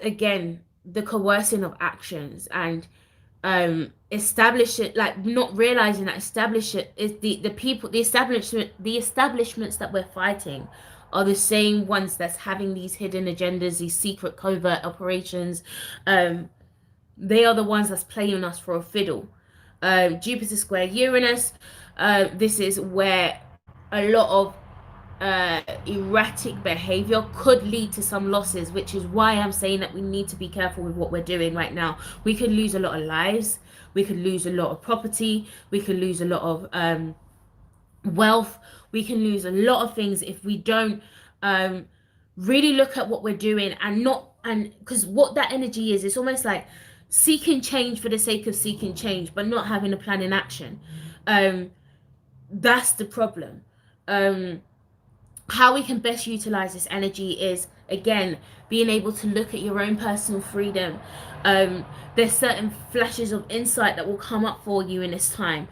again, the coercing of actions and establish it, like not realizing that establish it is the people, the establishments that we're fighting are the same ones that's having these hidden agendas, these secret covert operations. They are the ones that's playing us for a fiddle. Jupiter square Uranus, this is where a lot of erratic behavior could lead to some losses, which is why I'm saying that we need to be careful with what we're doing right now. We could lose a lot of lives, we could lose a lot of property, we could lose a lot of wealth, we can lose a lot of things if we don't really look at what we're doing, and not, and because what that energy is, it's almost like seeking change for the sake of seeking change but not having a plan in action. That's the problem. How we can best utilize this energy is, again, being able to look at your own personal freedom. There's certain flashes of insight that will come up for you in this time.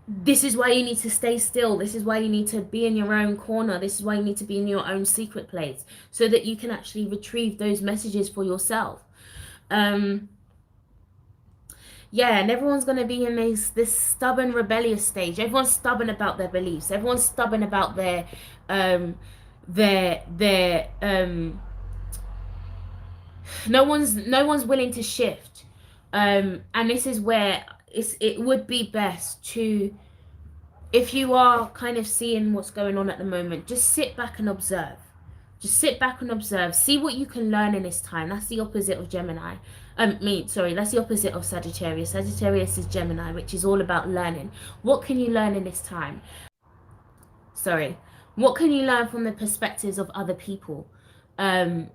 This is why you need to stay still. This is why you need to be in your own corner. This is why you need to be in your own secret place, so that you can actually retrieve those messages for yourself. Yeah, and everyone's going to be in this stubborn, rebellious stage. Everyone's stubborn about their beliefs. Everyone's stubborn about their no one's willing to shift. And this is where it would be best to, if you are kind of seeing what's going on at the moment, just sit back and observe. Just sit back and observe. See what you can learn in this time. That's the opposite of Gemini. That's the opposite of Sagittarius. Sagittarius is Gemini, which is all about learning. What can you learn in this time? What can you learn from the perspectives of other people? Because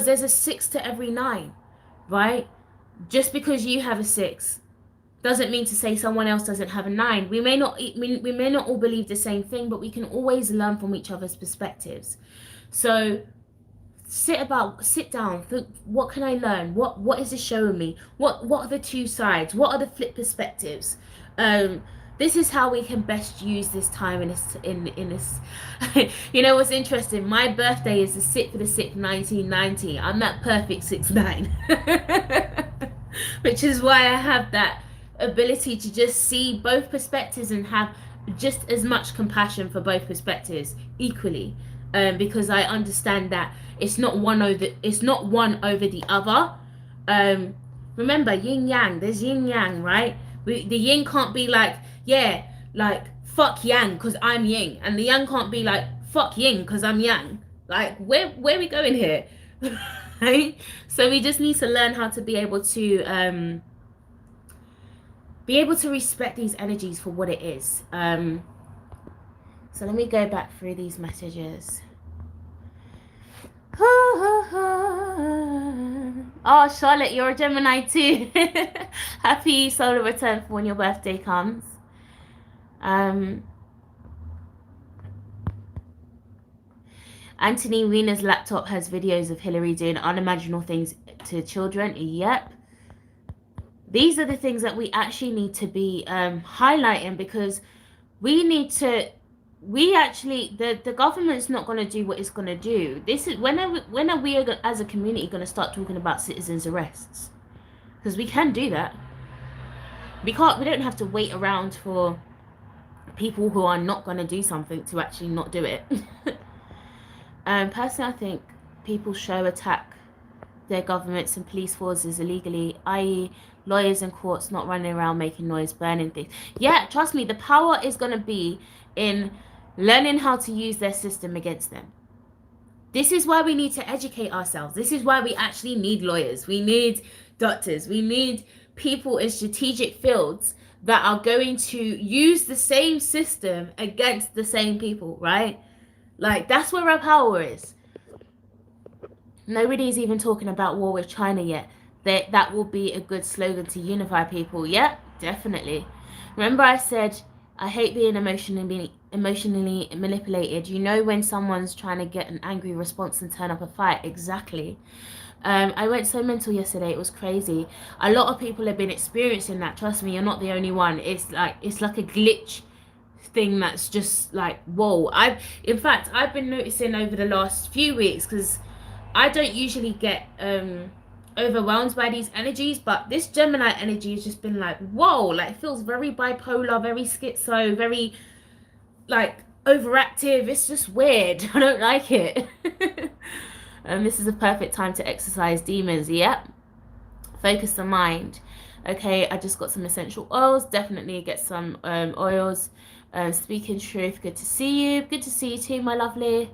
there's a 6 to every 9, right? Just because you have a 6 doesn't mean to say someone else doesn't have a 9. We may not all believe the same thing, but we can always learn from each other's perspectives. So sit down, think, what can I learn? What is this showing me? What are the two sides? What are the flip perspectives? This is how we can best use this time in this. You know what's interesting? My birthday is the 6th of the 6th, 1990. I'm that perfect 6'9", which is why I have that ability to just see both perspectives and have just as much compassion for both perspectives equally, because I understand that it's not one over the other. Remember, yin yang, there's yin yang, right? The yin can't be like, yeah, like fuck yang because I'm yin, and the yang can't be like fuck yin because I'm yang. Like, where are we going here? Right? So we just need to learn how to be able to respect these energies for what it is. So let me go back through these messages. Oh, Charlotte, you're a Gemini too. Happy solar return for when your birthday comes. Anthony Weiner's laptop has videos of Hillary doing unimaginable things to children. Yep. These are the things that we actually need to be highlighting, because the government's not going to do what it's going to do. This is when are we as a community going to start talking about citizens' arrests? Because we can do that. We don't have to wait around for people who are not going to do something to actually not do it. Personally, I think people attack their governments and police forces illegally, i.e. lawyers and courts not running around making noise, burning things. Yeah, trust me, the power is going to be in learning how to use their system against them. This is why we need to educate ourselves. This is why we actually need lawyers. We need doctors. We need people in strategic fields that are going to use the same system against the same people, right? Like, that's where our power is. Nobody's even talking about war with China yet. That will be a good slogan to unify people. Yep, definitely. Remember I said I hate being emotionally manipulated. You know when someone's trying to get an angry response and turn up a fight. Exactly. I went so mental yesterday. It was crazy. A lot of people have been experiencing that. Trust me, you're not the only one. It's like a glitch thing that's just like, whoa. I've been noticing over the last few weeks, because I don't usually get overwhelmed by these energies, but this Gemini energy has just been like, whoa, like it feels very bipolar, very schizo, very like overactive. It's just weird. I don't like it. And this is a perfect time to exercise demons. Yep. Focus the mind. Okay, I just got some essential oils. Definitely get some oils. Speaking truth, good to see you. Good to see you too, my lovely.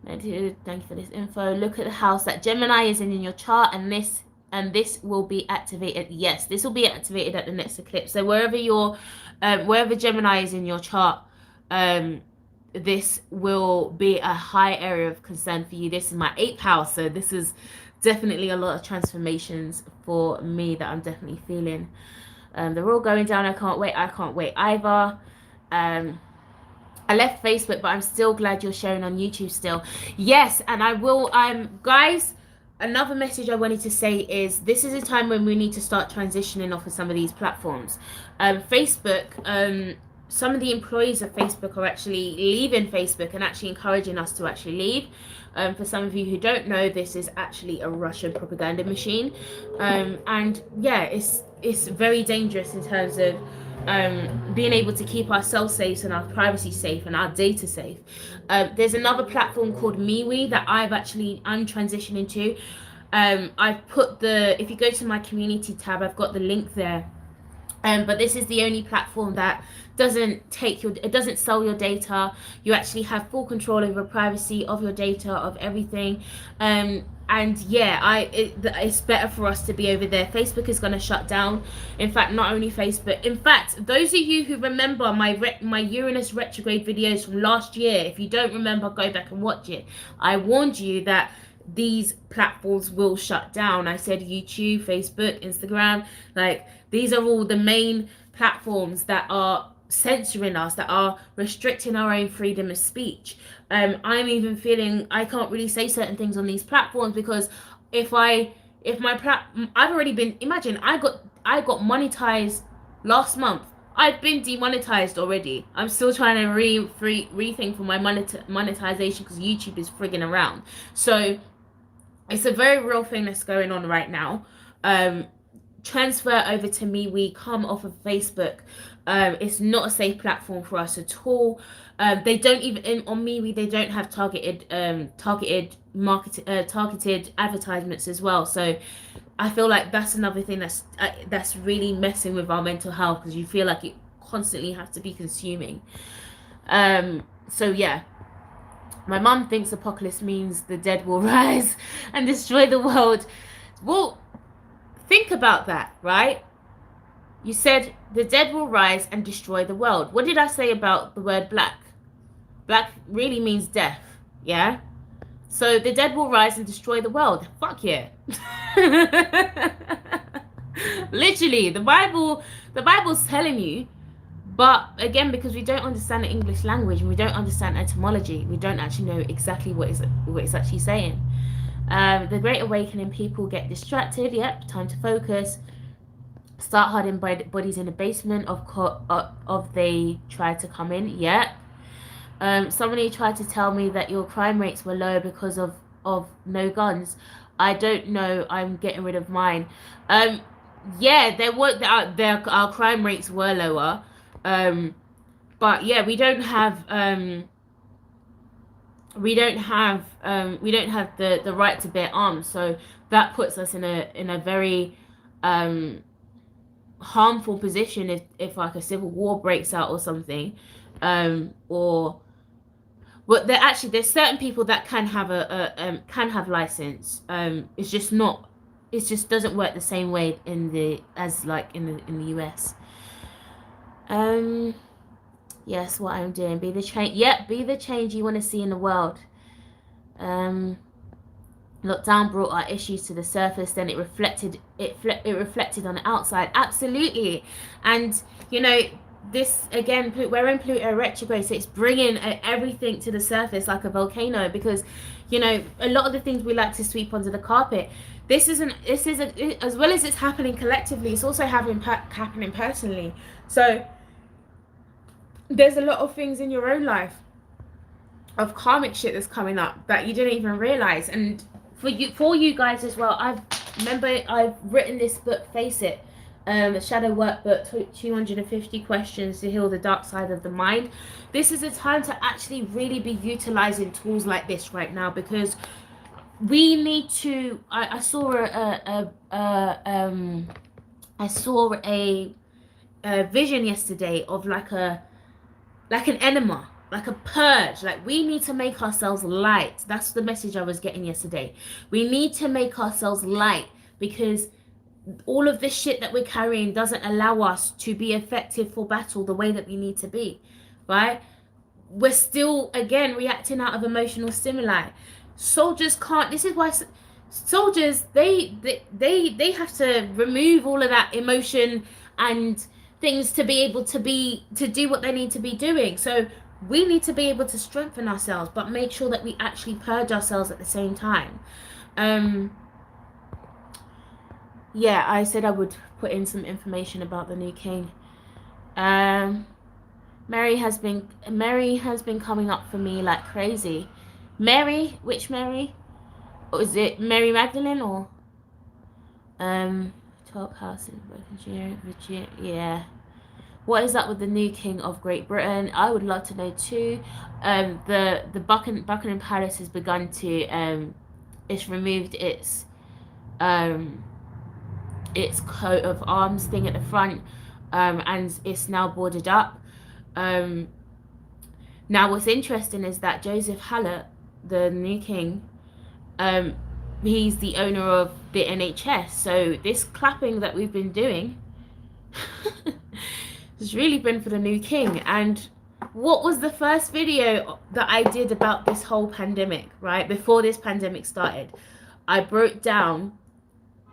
Thank you for this info. Look at the house that Gemini is in your chart, and this will be activated. Yes, this will be activated at the next eclipse. So wherever Gemini is in your chart, this will be a high area of concern for you. This is my 8th house, so this is definitely a lot of transformations for me that I'm definitely feeling. They're all going down. I can't wait either. I left Facebook, but I'm still glad you're sharing on YouTube still. Yes, and I will. Guys, another message I wanted to say is this is a time when we need to start transitioning off of some of these platforms. Facebook, some of the employees of Facebook are actually leaving Facebook and actually encouraging us to actually leave. For some of you who don't know, this is actually a Russian propaganda machine. And yeah, it's very dangerous in terms of being able to keep ourselves safe and our privacy safe and our data safe. There's another platform called MeWe that I'm transitioning to. I've put if you go to my community tab, I've got the link there. But this is the only platform that doesn't sell your data. You actually have full control over privacy of your data, of everything. And yeah, it's better for us to be over there. Facebook is going to shut down. In fact, not only Facebook. In fact, those of you who remember my Uranus retrograde videos from last year, if you don't remember, go back and watch it. I warned you that these platforms will shut down. I said YouTube, Facebook, Instagram, like these are all the main platforms that are censoring us, that are restricting our own freedom of speech. I'm even feeling I can't really say certain things on these platforms because I've already been, imagine I got monetized last month. I've been demonetized already. I'm still trying to rethink for my monetization because YouTube is frigging around. So it's a very real thing that's going on right now. Transfer over to MeWe, come off of Facebook. It's not a safe platform for us at all. They don't even on MeWe. They don't have targeted advertisements as well. So I feel like that's another thing that's really messing with our mental health because you feel like you constantly have to be consuming. So yeah. My mum thinks apocalypse means the dead will rise and destroy the world. Well, think about that, right? You said the dead will rise and destroy the world. What did I say about the word black? Black really means death, yeah? So the dead will rise and destroy the world. Fuck yeah. Literally, the Bible's telling you. But again, because we don't understand the English language and we don't understand etymology, we don't actually know exactly what it's actually saying. The Great Awakening, people get distracted. Yep, time to focus. Start hiding bodies in the basement of they tried to come in. Yep. Somebody tried to tell me that your crime rates were low because of no guns. I don't know. I'm getting rid of mine. Yeah, our crime rates were lower. But yeah, we don't have the right to bear arms, so that puts us in a very harmful position if like a civil war breaks out or something. Or well, there's certain people that can have license. It just doesn't work the same way in the US. Yes, what I'm doing. Be the change. Yep, be the change you want to see in the world. Lockdown brought our issues to the surface, then it reflected on the outside. Absolutely. And you know, this again, we're in Pluto retrograde, so it's bringing everything to the surface like a volcano, because you know, a lot of the things we like to sweep under the carpet, this is as well as it's happening collectively, it's also happening personally. So there's a lot of things in your own life of karmic shit that's coming up that you didn't even realize. And for you guys as well, Remember, I've written this book, Face It, a shadow workbook, 250 questions to heal the dark side of the mind. This is a time to actually really be utilizing tools like this right now, because we need to. I saw a vision yesterday of like an enema, like a purge. Like, we need to make ourselves light. That's the message I was getting yesterday. We need to make ourselves light, because all of this shit that we're carrying doesn't allow us to be effective for battle the way that we need to be, right? We're still, again, reacting out of emotional stimuli. Soldiers can't. This is why soldiers, they have to remove all of that emotion and things to be able to do what they need to be doing. So we need to be able to strengthen ourselves, but make sure that we actually purge ourselves at the same time. Yeah, I said I would put in some information about the new king. Mary has been coming up for me like crazy. Mary, which Mary? Or is it Mary Magdalene or 12th house in Virginia? Yeah. What is up with the new king of Great Britain? I would love to know too. The Buckingham Palace has begun to it's removed its coat of arms thing at the front, and it's now boarded up. Now what's interesting is that Joseph Hallett, the new king, he's the owner of the NHS. So this clapping that we've been doing has really been for the new king. And what was the first video that I did about this whole pandemic, right? Before this pandemic started, I broke down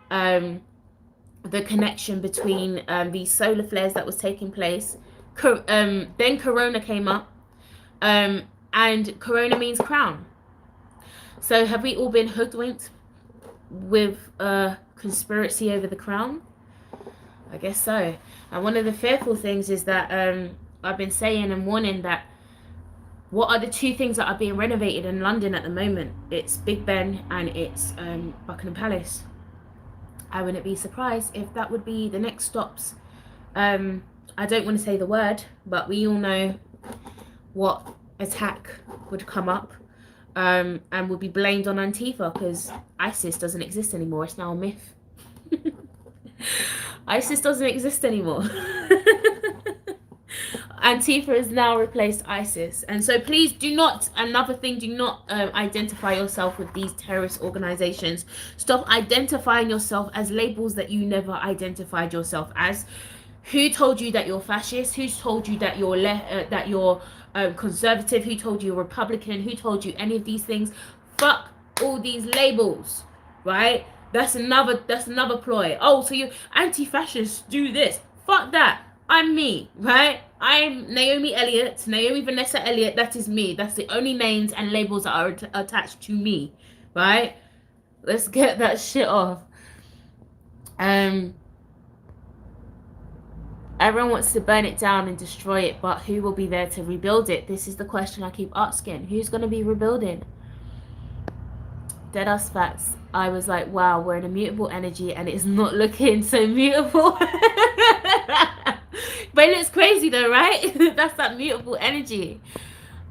the connection between these solar flares that was taking place. Then Corona came up, and Corona means crown. So have we all been hoodwinked with a conspiracy over the crown? I guess so. And one of the fearful things is that I've been saying and warning that what are the two things that are being renovated in London at the moment? It's Big Ben and it's Buckingham Palace. I wouldn't be surprised if that would be the next stops. I don't want to say the word, but we all know what attack would come up, and will be blamed on Antifa, because ISIS doesn't exist anymore. It's now a myth. ISIS doesn't exist anymore. Antifa has now replaced ISIS. And so please do not, another thing, do not identify yourself with these terrorist organizations. Stop identifying yourself as labels that you never identified yourself as. Who told you that you're fascist? Who told you that you're conservative? Who told you you're Republican? Who told you any of these things? Fuck all these labels, right? That's another ploy. Oh, so you anti-fascists do this. Fuck that. I'm me, right? I'm Naomi Elliott, Naomi Vanessa Elliott. That is me. That's the only names and labels that are attached to me, right? Let's get that shit off. Everyone wants to burn it down and destroy it, but who will be there to rebuild it? This is the question I keep asking. Who's going to be rebuilding? Deadass facts. I was like, wow, we're in a mutable energy and it's not looking so mutable. But it looks crazy though, right? That's that mutable energy.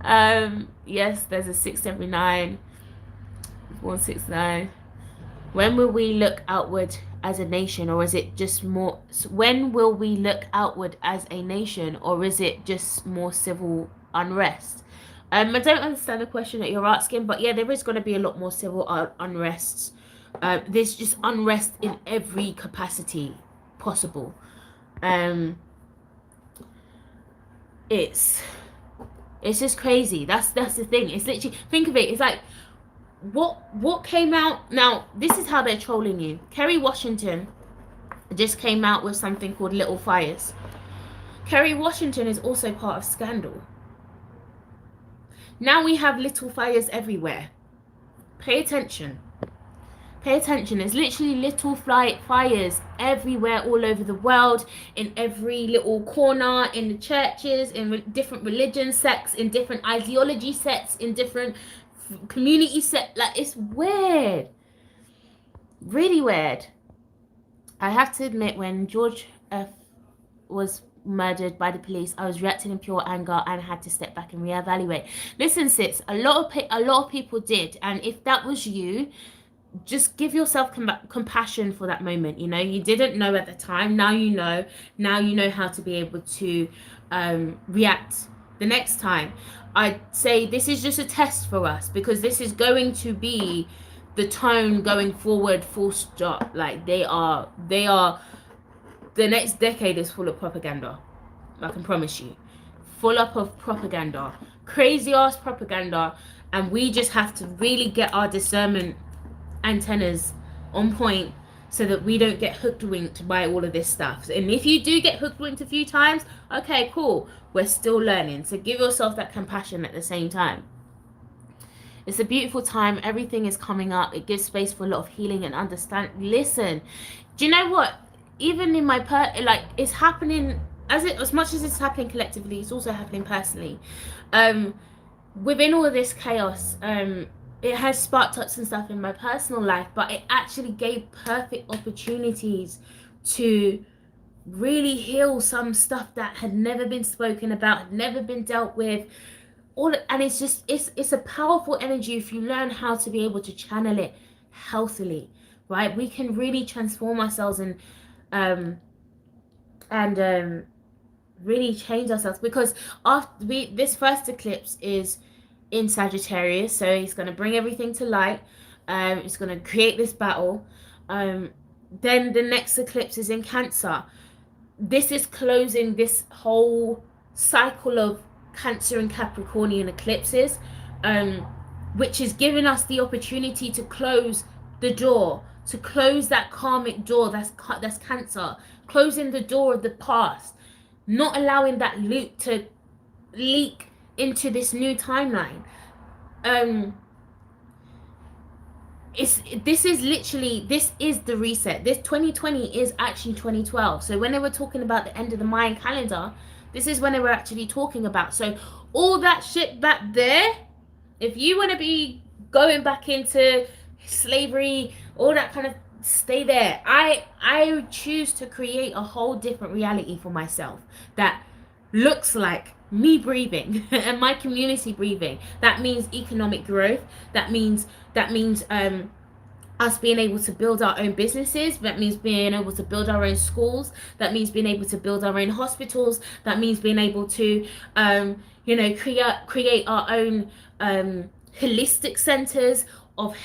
Yes, there's a 679, 169. When will we look outward as a nation, or is it just more? When will we look outward as a nation, or is it just more civil unrest? I don't understand the question that you're asking, but yeah, there is going to be a lot more civil unrests. There's just unrest in every capacity possible. It's just crazy. That's the thing. It's literally, think of it. It's like, what came out now? This is how they're trolling you. Kerry Washington just came out with something called Little Fires. Kerry Washington is also part of Scandal. Now we have little fires everywhere. Pay attention. Pay attention. There's literally little fires everywhere, all over the world, in every little corner, in the churches, in different religion sects, in different ideology sets, in different community set. Like, it's weird. Really weird. I have to admit, when George F was murdered by the police, I was reacting in pure anger and had to step back and reevaluate. Listen, sis, a lot of people did, and if that was you, just give yourself compassion for that moment. You know, you didn't know at the time. Now you know. Now you know how to be able to react the next time. I'd say this is just a test for us, because this is going to be the tone going forward, full stop. Like they are the next decade is full of propaganda. I can promise you. Full up of propaganda. Crazy ass propaganda. And we just have to really get our discernment antennas on point so that we don't get hooked-winked by all of this stuff. And if you do get hooked-winked a few times, okay, cool. We're still learning. So give yourself that compassion at the same time. It's a beautiful time. Everything is coming up. It gives space for a lot of healing and understand. Listen, do you know what? Even in my it's happening as much as it's happening collectively, it's also happening personally. Within all of this chaos, it has sparked up some stuff in my personal life, but it actually gave perfect opportunities to really heal some stuff that had never been spoken about, had never been dealt with. And it's a powerful energy if you learn how to be able to channel it healthily, right? We can really transform ourselves and really change ourselves, because this first eclipse is in Sagittarius, so it's going to bring everything to light. It's going to create this battle. Then the next eclipse is in Cancer. This is closing this whole cycle of Cancer and Capricornian eclipses, which is giving us the opportunity to close the door, to close that karmic door. That's Cancer, closing the door of the past, not allowing that loop to leak into this new timeline. This is the reset. This 2020 is actually 2012. So when they were talking about the end of the Mayan calendar, this is when they were actually talking about. So all that shit back there, if you want to be going back into slavery, all that kind of, stay there. I choose to create a whole different reality for myself that looks like me breathing and my community breathing. That means economic growth. That means us being able to build our own businesses. That means being able to build our own schools. That means being able to build our own hospitals. That means being able to create our own holistic centers of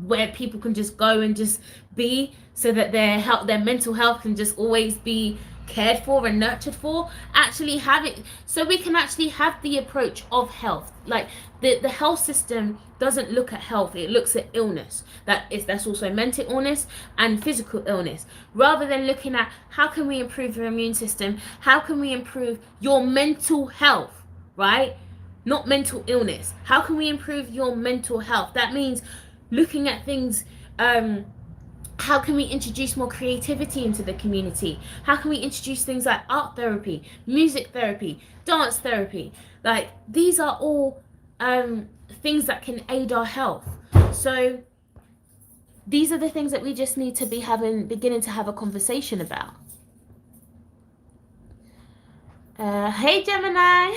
where people can just go and just be, so that their mental health can just always be cared for and nurtured for. Actually have it so we can actually have the approach of health. Like the health system doesn't look at health, it looks at illness. That's also mental illness and physical illness, rather than looking at how can we improve your immune system, how can we improve your mental health, right? Not mental illness. How can we improve your mental health? That means looking at things, how can we introduce more creativity into the community? How can we introduce things like art therapy, music therapy, dance therapy? Like, these are all things that can aid our health. So these are the things that we just need to be beginning to have a conversation about. Hey, Gemini.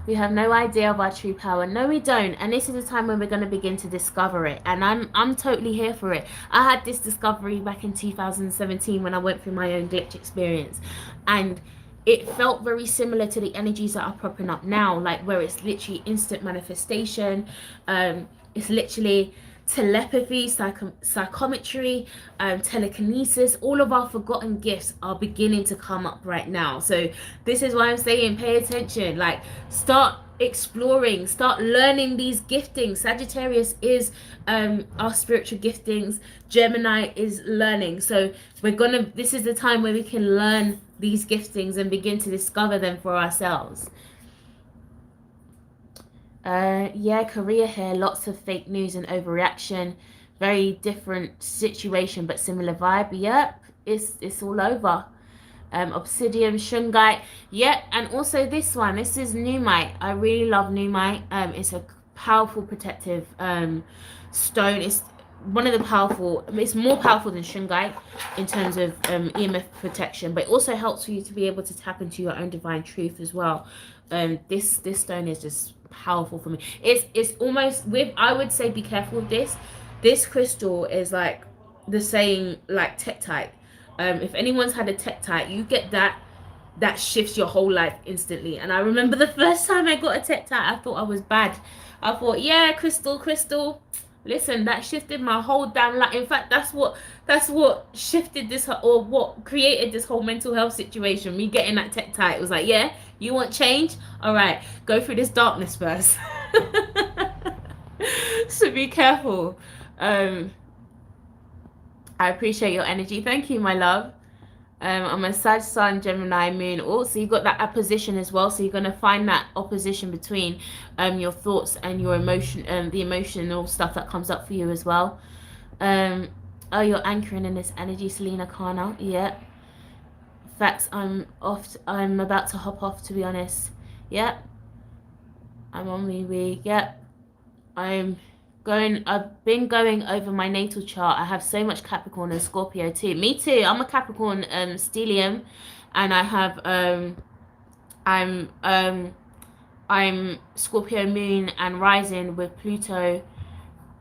We have no idea of our true power. No, we don't. And this is the time when we're going to begin to discover it. And I'm totally here for it. I had this discovery back in 2017 when I went through my own glitch experience. And it felt very similar to the energies that are popping up now. Like, where it's literally instant manifestation. It's literally telepathy, psychometry, telekinesis. All of our forgotten gifts are beginning to come up right now. So this is why I'm saying pay attention. Like, start exploring, start learning these giftings. Sagittarius is our spiritual giftings. Gemini is learning. So this is the time where we can learn these giftings and begin to discover them for ourselves. Korea here, lots of fake news and overreaction. Very different situation, but similar vibe. Yep, it's all over. Obsidian, shungite. Yep, and also this one. This is Numite. I really love Numite. It's a powerful protective stone. one of the powerful, it's more powerful than shungite in terms of EMF protection, but it also helps for you to be able to tap into your own divine truth as well. This stone is just powerful for me. It's almost, with, I would say be careful with this crystal is like the saying, like tektite. If anyone's had a tektite, you get that shifts your whole life instantly. And I remember the first time I got a tektite, I thought I was bad. I thought, yeah, crystal. Listen, that shifted my whole damn life. In fact, that's what shifted this, or what created this whole mental health situation. Me getting that tektite, it was like, yeah, you want change? All right, go through this darkness first. So be careful. I appreciate your energy. Thank you, my love. I'm a Sag, Sun, Gemini, Moon. Oh, so you got that opposition as well. So you're gonna find that opposition between your thoughts and your emotion, the emotional stuff that comes up for you as well. Oh, you're anchoring in this energy, Selena Kana. Yeah. Facts. I'm about to hop off, to be honest. Yep. I'm on wee. Yep. I've been going over my natal chart. I have so much Capricorn and Scorpio too. Me too. I'm a Capricorn stellium, and I have I'm Scorpio moon and rising with Pluto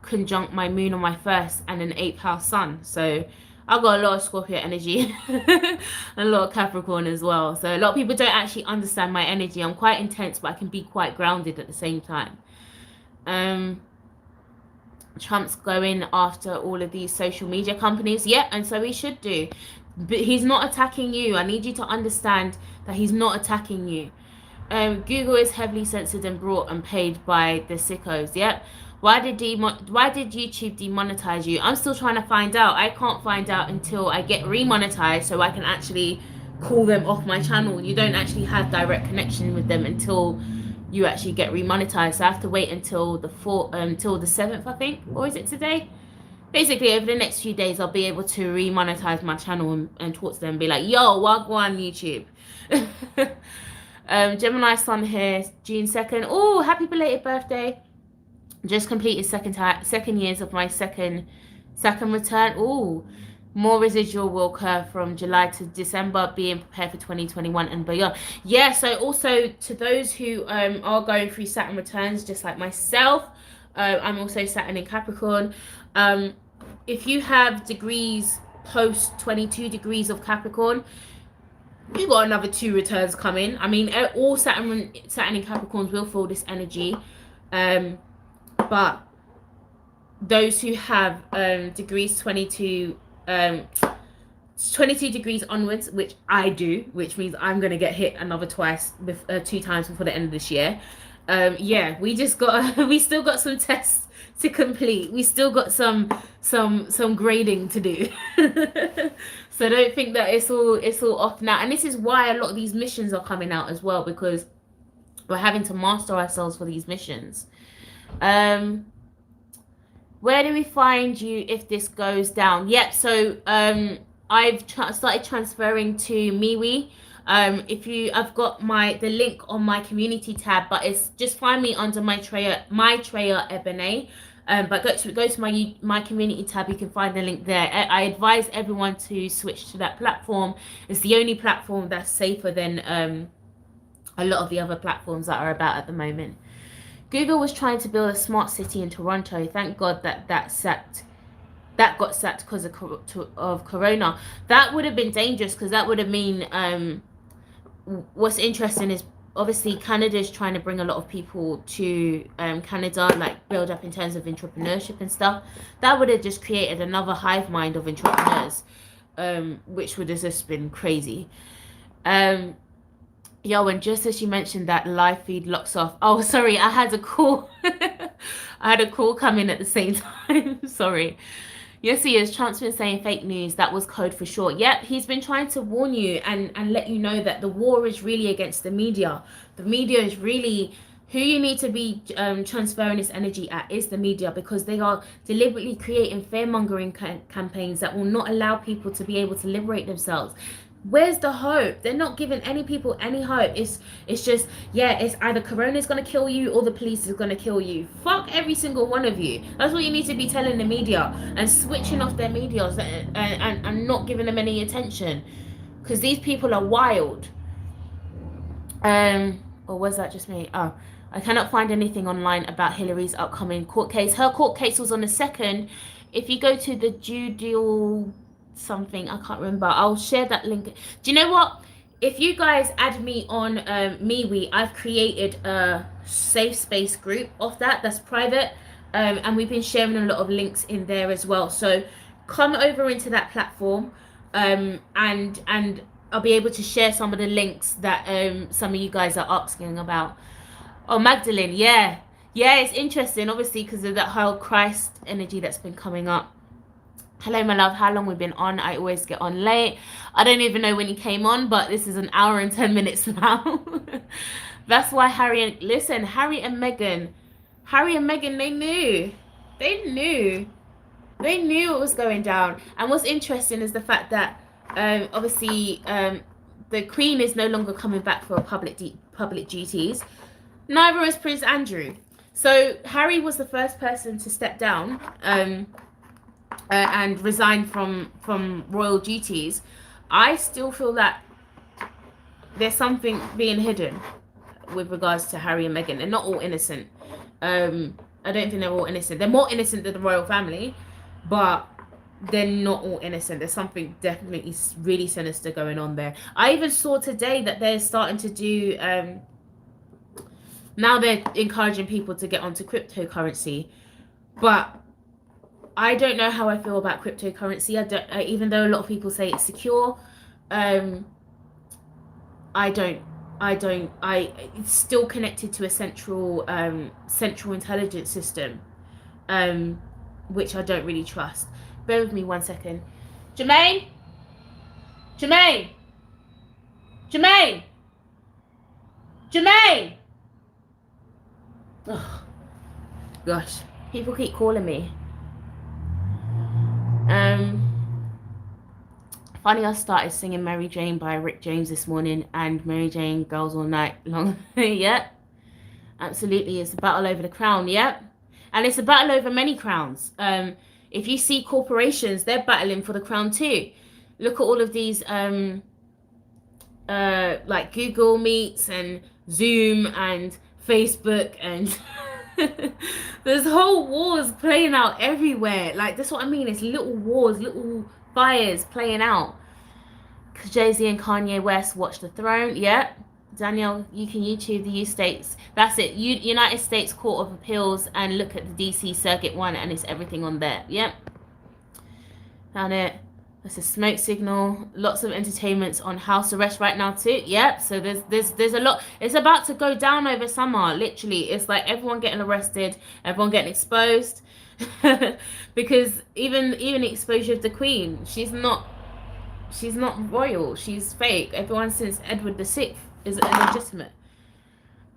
conjunct my moon on my first and an 8th house sun. So I've got a lot of Scorpio energy and a lot of Capricorn as well. So a lot of people don't actually understand my energy. I'm quite intense, but I can be quite grounded at the same time. Trump's going after all of these social media companies. Yeah, and so he should do. But he's not attacking you. I need you to understand that he's not attacking you. Google is heavily censored and brought and paid by the sickos. Yep. Why did YouTube demonetize you? I'm still trying to find out. I can't find out until I get remonetized, so I can actually call them off my channel. You don't actually have direct connection with them until you actually get remonetized. So I have to wait until the 7th, I think, or is it today? Basically, over the next few days, I'll be able to remonetize my channel and talk to them and be like, yo, wagwan YouTube. Gemini Sun here, June 2nd. Oh, happy belated birthday. Just completed second years of my second return. Oh, more residual will occur from July to December, being prepared for 2021 and beyond. Yeah, so also to those who are going through Saturn returns, just like myself, I'm also Saturn in Capricorn. If you have degrees post 22 degrees of Capricorn, you got another 2 returns coming. I mean, all Saturn in Capricorns will feel this energy. But those who have degrees 22 degrees onwards, which I do, which means I'm going to get hit another 2 times before the end of this year. Yeah, we still got some tests to complete. We still got some grading to do. So don't think that it's all off now. And this is why a lot of these missions are coming out as well, because we're having to master ourselves for these missions. Where do we find you if this goes down? Yep, so I've started transferring to MeWe. I've got the link on my community tab, but it's just find me under Maitreya Ebene. But go to my community tab. You can find the link there. I advise everyone to switch to that platform. It's the only platform that's safer than a lot of the other platforms that are about at the moment. Google was trying to build a smart city in Toronto. Thank God that got sacked because of Corona. That would have been dangerous, because that would have mean what's interesting is obviously Canada's trying to bring a lot of people to Canada, like build up in terms of entrepreneurship and stuff. That would have just created another hive mind of entrepreneurs, which would have just been crazy. Yo, and just as you mentioned that live feed locks off. Oh, sorry, I had a call. I had a call come in at the same time. Sorry. Yes, he is. Trump's been saying fake news. That was code for short. Yep, he's been trying to warn you and let you know that the war is really against the media. The media is really who you need to be transferring this energy at, is the media, because they are deliberately creating fear-mongering campaigns that will not allow people to be able to liberate themselves. Where's the hope? They're not giving any people any hope. It's just, yeah, it's either Corona's gonna kill you or the police is gonna kill you. Fuck every single one of you. That's what you need to be telling the media, and switching off their medias, and not giving them any attention, because these people are wild. Or was that just me? Oh, I cannot find anything online about Hillary's upcoming court case. Her court case was on the 2nd. If you go to the judicial something, I can't remember. I'll share that link. Do you know what? If you guys add me on MeWe, I've created a safe space group of that's private, and we've been sharing a lot of links in there as well. So come over into that platform, and I'll be able to share some of the links that some of you guys are asking about. Oh, Magdalene, yeah. Yeah, it's interesting, obviously, because of that whole Christ energy that's been coming up. Hello, my love. How long we've been on? I always get on late. I don't even know when you came on, but this is an hour and 10 minutes now. That's why Harry and Meghan, they knew. They knew. They knew it was going down. And what's interesting is the fact that obviously the Queen is no longer coming back for public duties. Neither is Prince Andrew. So Harry was the first person to step down and resign from royal duties. I still feel that there's something being hidden with regards to Harry and Meghan. They're not all innocent. I don't think they're all innocent. They're more innocent than the royal family, but they're not all innocent. There's something definitely really sinister going on there. I even saw today that they're starting to do now they're encouraging people to get onto cryptocurrency, but I don't know how I feel about cryptocurrency. Even though a lot of people say it's secure, I don't. It's still connected to a central intelligence system, which I don't really trust. Bear with me 1 second. Jermaine. Oh, gosh, people keep calling me. Funny, I started singing Mary Jane by Rick James this morning, and Mary Jane Girls All Night Long. Yep, absolutely. It's a battle over the crown. Yep, and it's a battle over many crowns. If you see corporations, they're battling for the crown too. Look at all of these like Google Meets and Zoom and Facebook, and there's whole wars playing out everywhere. Like, that's what I mean. It's little wars, little fires playing out. Because Jay-Z and Kanye West watch the throne. Yep. Danielle, you can YouTube the States. That's it. United States Court of Appeals, and look at the DC Circuit 1, and it's everything on there. Yep. Found it. That's a smoke signal. Lots of entertainments on house arrest right now too. Yep. So there's a lot. It's about to go down over summer. Literally, it's like everyone getting arrested, everyone getting exposed, because even exposure of the Queen, she's not royal. She's fake. Everyone since Edward VI is illegitimate.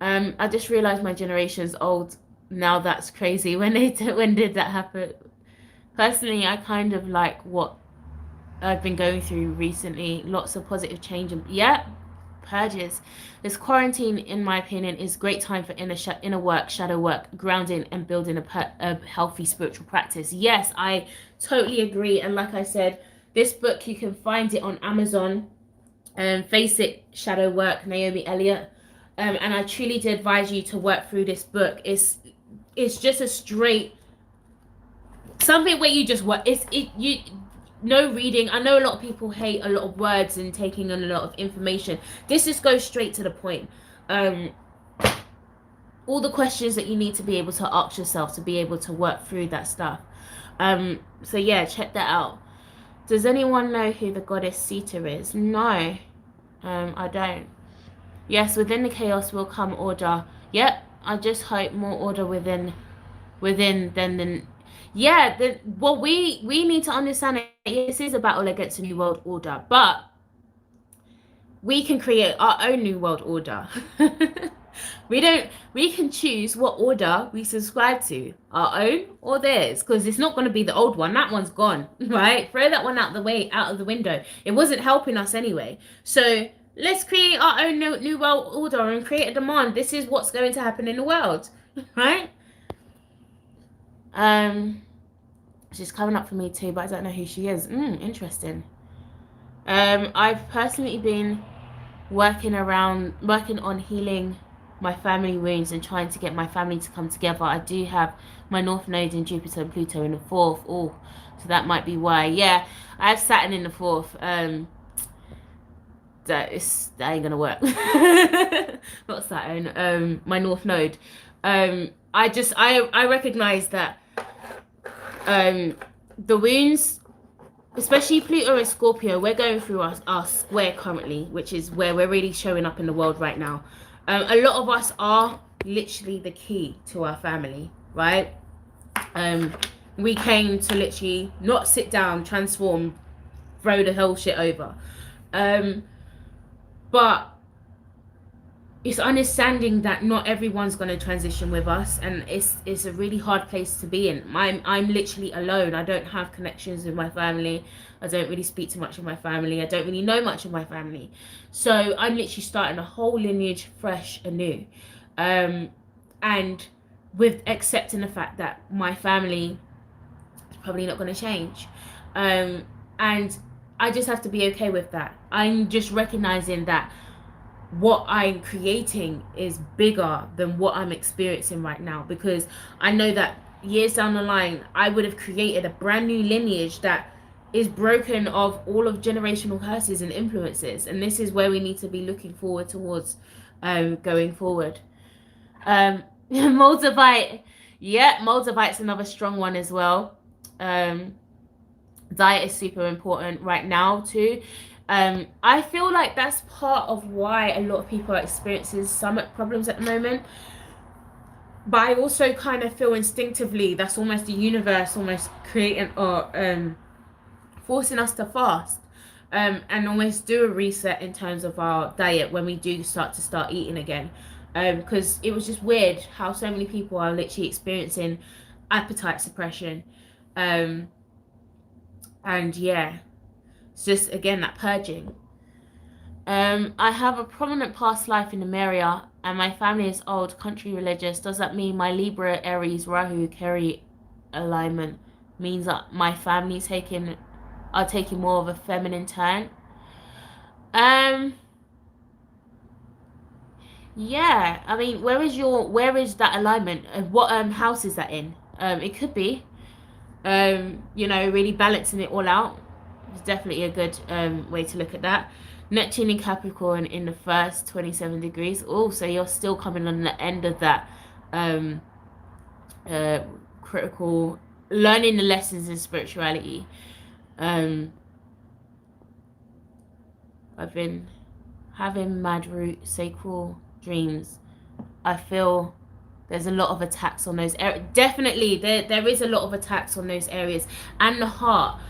I just realized my generation's old now. That's crazy. When did that happen? Personally, I kind of like what I've been going through recently. Lots of positive change, and purges. This quarantine, in my opinion, is great time for inner work, shadow work, grounding, and building a healthy spiritual practice. Yes, I totally agree. And like I said, this book, you can find it on Amazon. Face It, Shadow Work, Naomi Elliott. And I truly do advise you to work through this book. It's just a straight something where you just work. No reading. I know a lot of people hate a lot of words and taking in a lot of information. This just goes straight to the point. All the questions that you need to be able to ask yourself to be able to work through that stuff. So yeah, check that out. Does anyone know who the goddess Sita is? No, I don't. Yes, within the chaos will come order. Yep, I just hope more order within than. Yeah, what we need to understand is this is a battle against a new world order, but we can create our own new world order. We can choose what order we subscribe to, our own or theirs, because it's not going to be the old one. That one's gone, right? Throw that one out of the window. It wasn't helping us anyway. So let's create our own new world order and create a demand. This is what's going to happen in the world, right? She's coming up for me too, but I don't know who she is. Interesting. I've personally been working on healing my family wounds and trying to get my family to come together. I do have my North Node in Jupiter and Pluto in the fourth. Oh, so that might be why. Yeah, I have Saturn in the fourth. That ain't gonna work. Not Saturn. My North Node. I recognize that the wounds, especially Pluto and Scorpio, we're going through our square currently, which is where we're really showing up in the world right now. A lot of us are literally the key to our family, right? We came to literally not sit down, transform, throw the whole shit over. But it's understanding that not everyone's going to transition with us, and it's a really hard place to be in. I'm literally alone. I don't have connections with my family. I don't really speak to much of my family. I don't really know much of my family. So I'm literally starting a whole lineage fresh anew. And with accepting the fact that my family is probably not going to change. And I just have to be okay with that. I'm just recognizing that what I'm creating is bigger than what I'm experiencing right now, because I know that years down the line I would have created a brand new lineage that is broken of all of generational curses and influences, and this is where we need to be looking forward towards going forward. Moldavite, yeah, Moldavite's another strong one as well. Diet is super important right now too. I feel like that's part of why a lot of people are experiencing stomach problems at the moment. But I also kind of feel instinctively that's almost the universe almost creating or forcing us to fast and almost do a reset in terms of our diet when we do start eating again. Because it was just weird how so many people are literally experiencing appetite suppression. And yeah, it's just, again, that purging. I have a prominent past life in the area, and my family is old, country religious. Does that mean my Libra, Aries, Rahu, Kerry alignment means that my family are taking more of a feminine turn? Yeah, I mean, where is that alignment? What house is that in? It could be, really balancing it all out. It's definitely a good way to look at that. Neptune in Capricorn in the first 27 degrees. Oh, so you're still coming on the end of that critical learning the lessons in spirituality. I've been having mad root sacral dreams. I feel there's a lot of attacks on those areas. Definitely there is a lot of attacks on those areas, and the heart.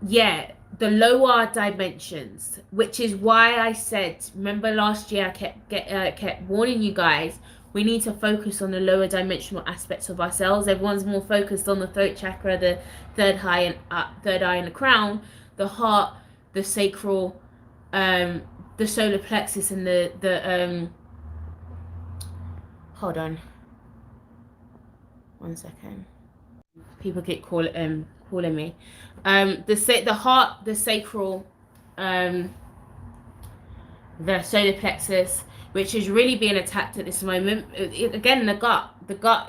Yeah, the lower dimensions, which is why I said, remember last year I kept warning you guys, we need to focus on the lower dimensional aspects of ourselves. Everyone's more focused on the throat chakra, the third eye and the crown, the heart, the sacral, the solar plexus, and the hold on one second, people keep calling me. The heart, the sacral, the solar plexus, which is really being attacked at this moment. Again, the gut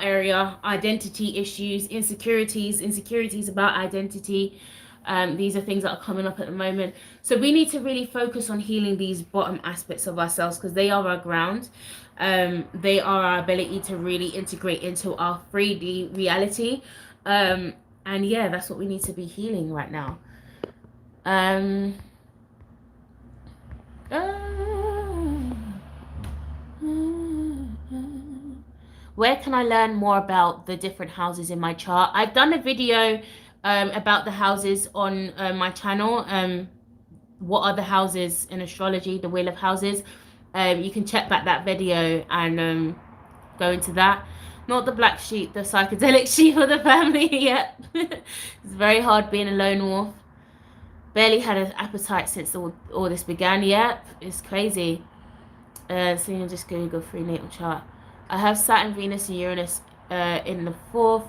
area, identity issues, insecurities about identity. These are things that are coming up at the moment. So we need to really focus on healing these bottom aspects of ourselves, because they are our ground. They are our ability to really integrate into our 3D reality. And yeah, that's what we need to be healing right now. Where can I learn more about the different houses in my chart? I've done a video about the houses on my channel. What are the houses in astrology, the wheel of houses. You can check back that video and go into that. Not the black sheep, the psychedelic sheep of the family yet. It's very hard being a lone wolf. Barely had an appetite since all this began. Yep, it's crazy. So you just go through natal chart. I have Saturn, Venus, and Uranus in the 4th.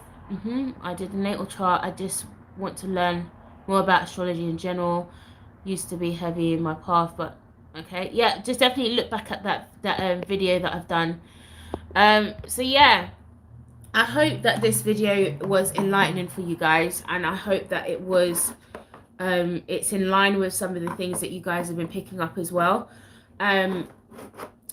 I did the natal chart. I just want to learn more about astrology in general. Used to be heavy in my path, but okay. Yeah, just definitely look back at that video that I've done. So yeah, I hope that this video was enlightening for you guys, and I hope that it was it's in line with some of the things that you guys have been picking up as well. I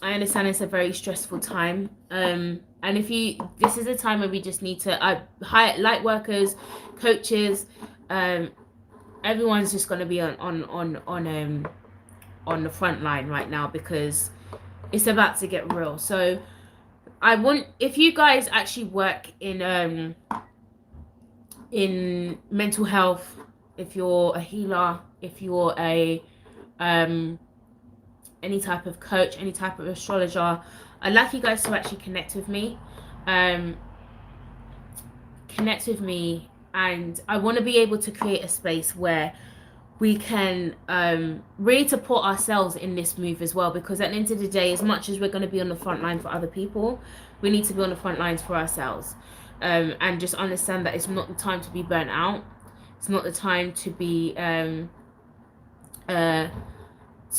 understand it's a very stressful time, and this is a time where we just need to hire light workers, coaches, everyone's just going to be on the front line right now because it's about to get real. So if you guys actually work in mental health, if you're a healer, if you're a any type of coach, any type of astrologer, I'd like you guys to actually connect with me. And I want to be able to create a space where we can really support ourselves in this move as well, because at the end of the day, as much as we're going to be on the front line for other people, we need to be on the front lines for ourselves, and just understand that it's not the time to be burnt out. It's not the time to be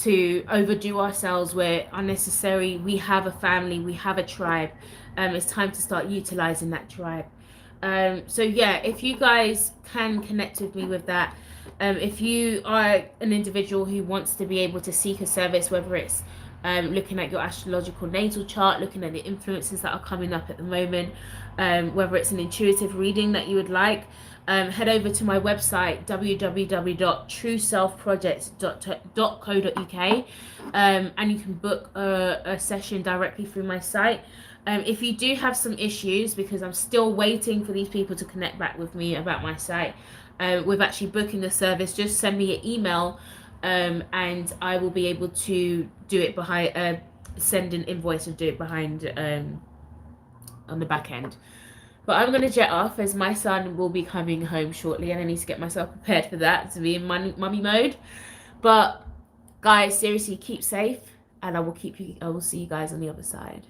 to overdo ourselves where unnecessary. We have a family, we have a tribe. It's time to start utilizing that tribe. So yeah, if you guys can connect with me with that, if you are an individual who wants to be able to seek a service, whether it's looking at your astrological natal chart, looking at the influences that are coming up at the moment, whether it's an intuitive reading that you would like, head over to my website, www.trueselfproject.co.uk, and you can book a session directly through my site. If you do have some issues, because I'm still waiting for these people to connect back with me about my site, with actually booking a service, just send me an email, and I will be able to do it behind, send an invoice and do it behind on the back end. But I'm going to jet off as my son will be coming home shortly, and I need to get myself prepared for that, to be in mummy mode. But guys, seriously, keep safe, and I will see you guys on the other side.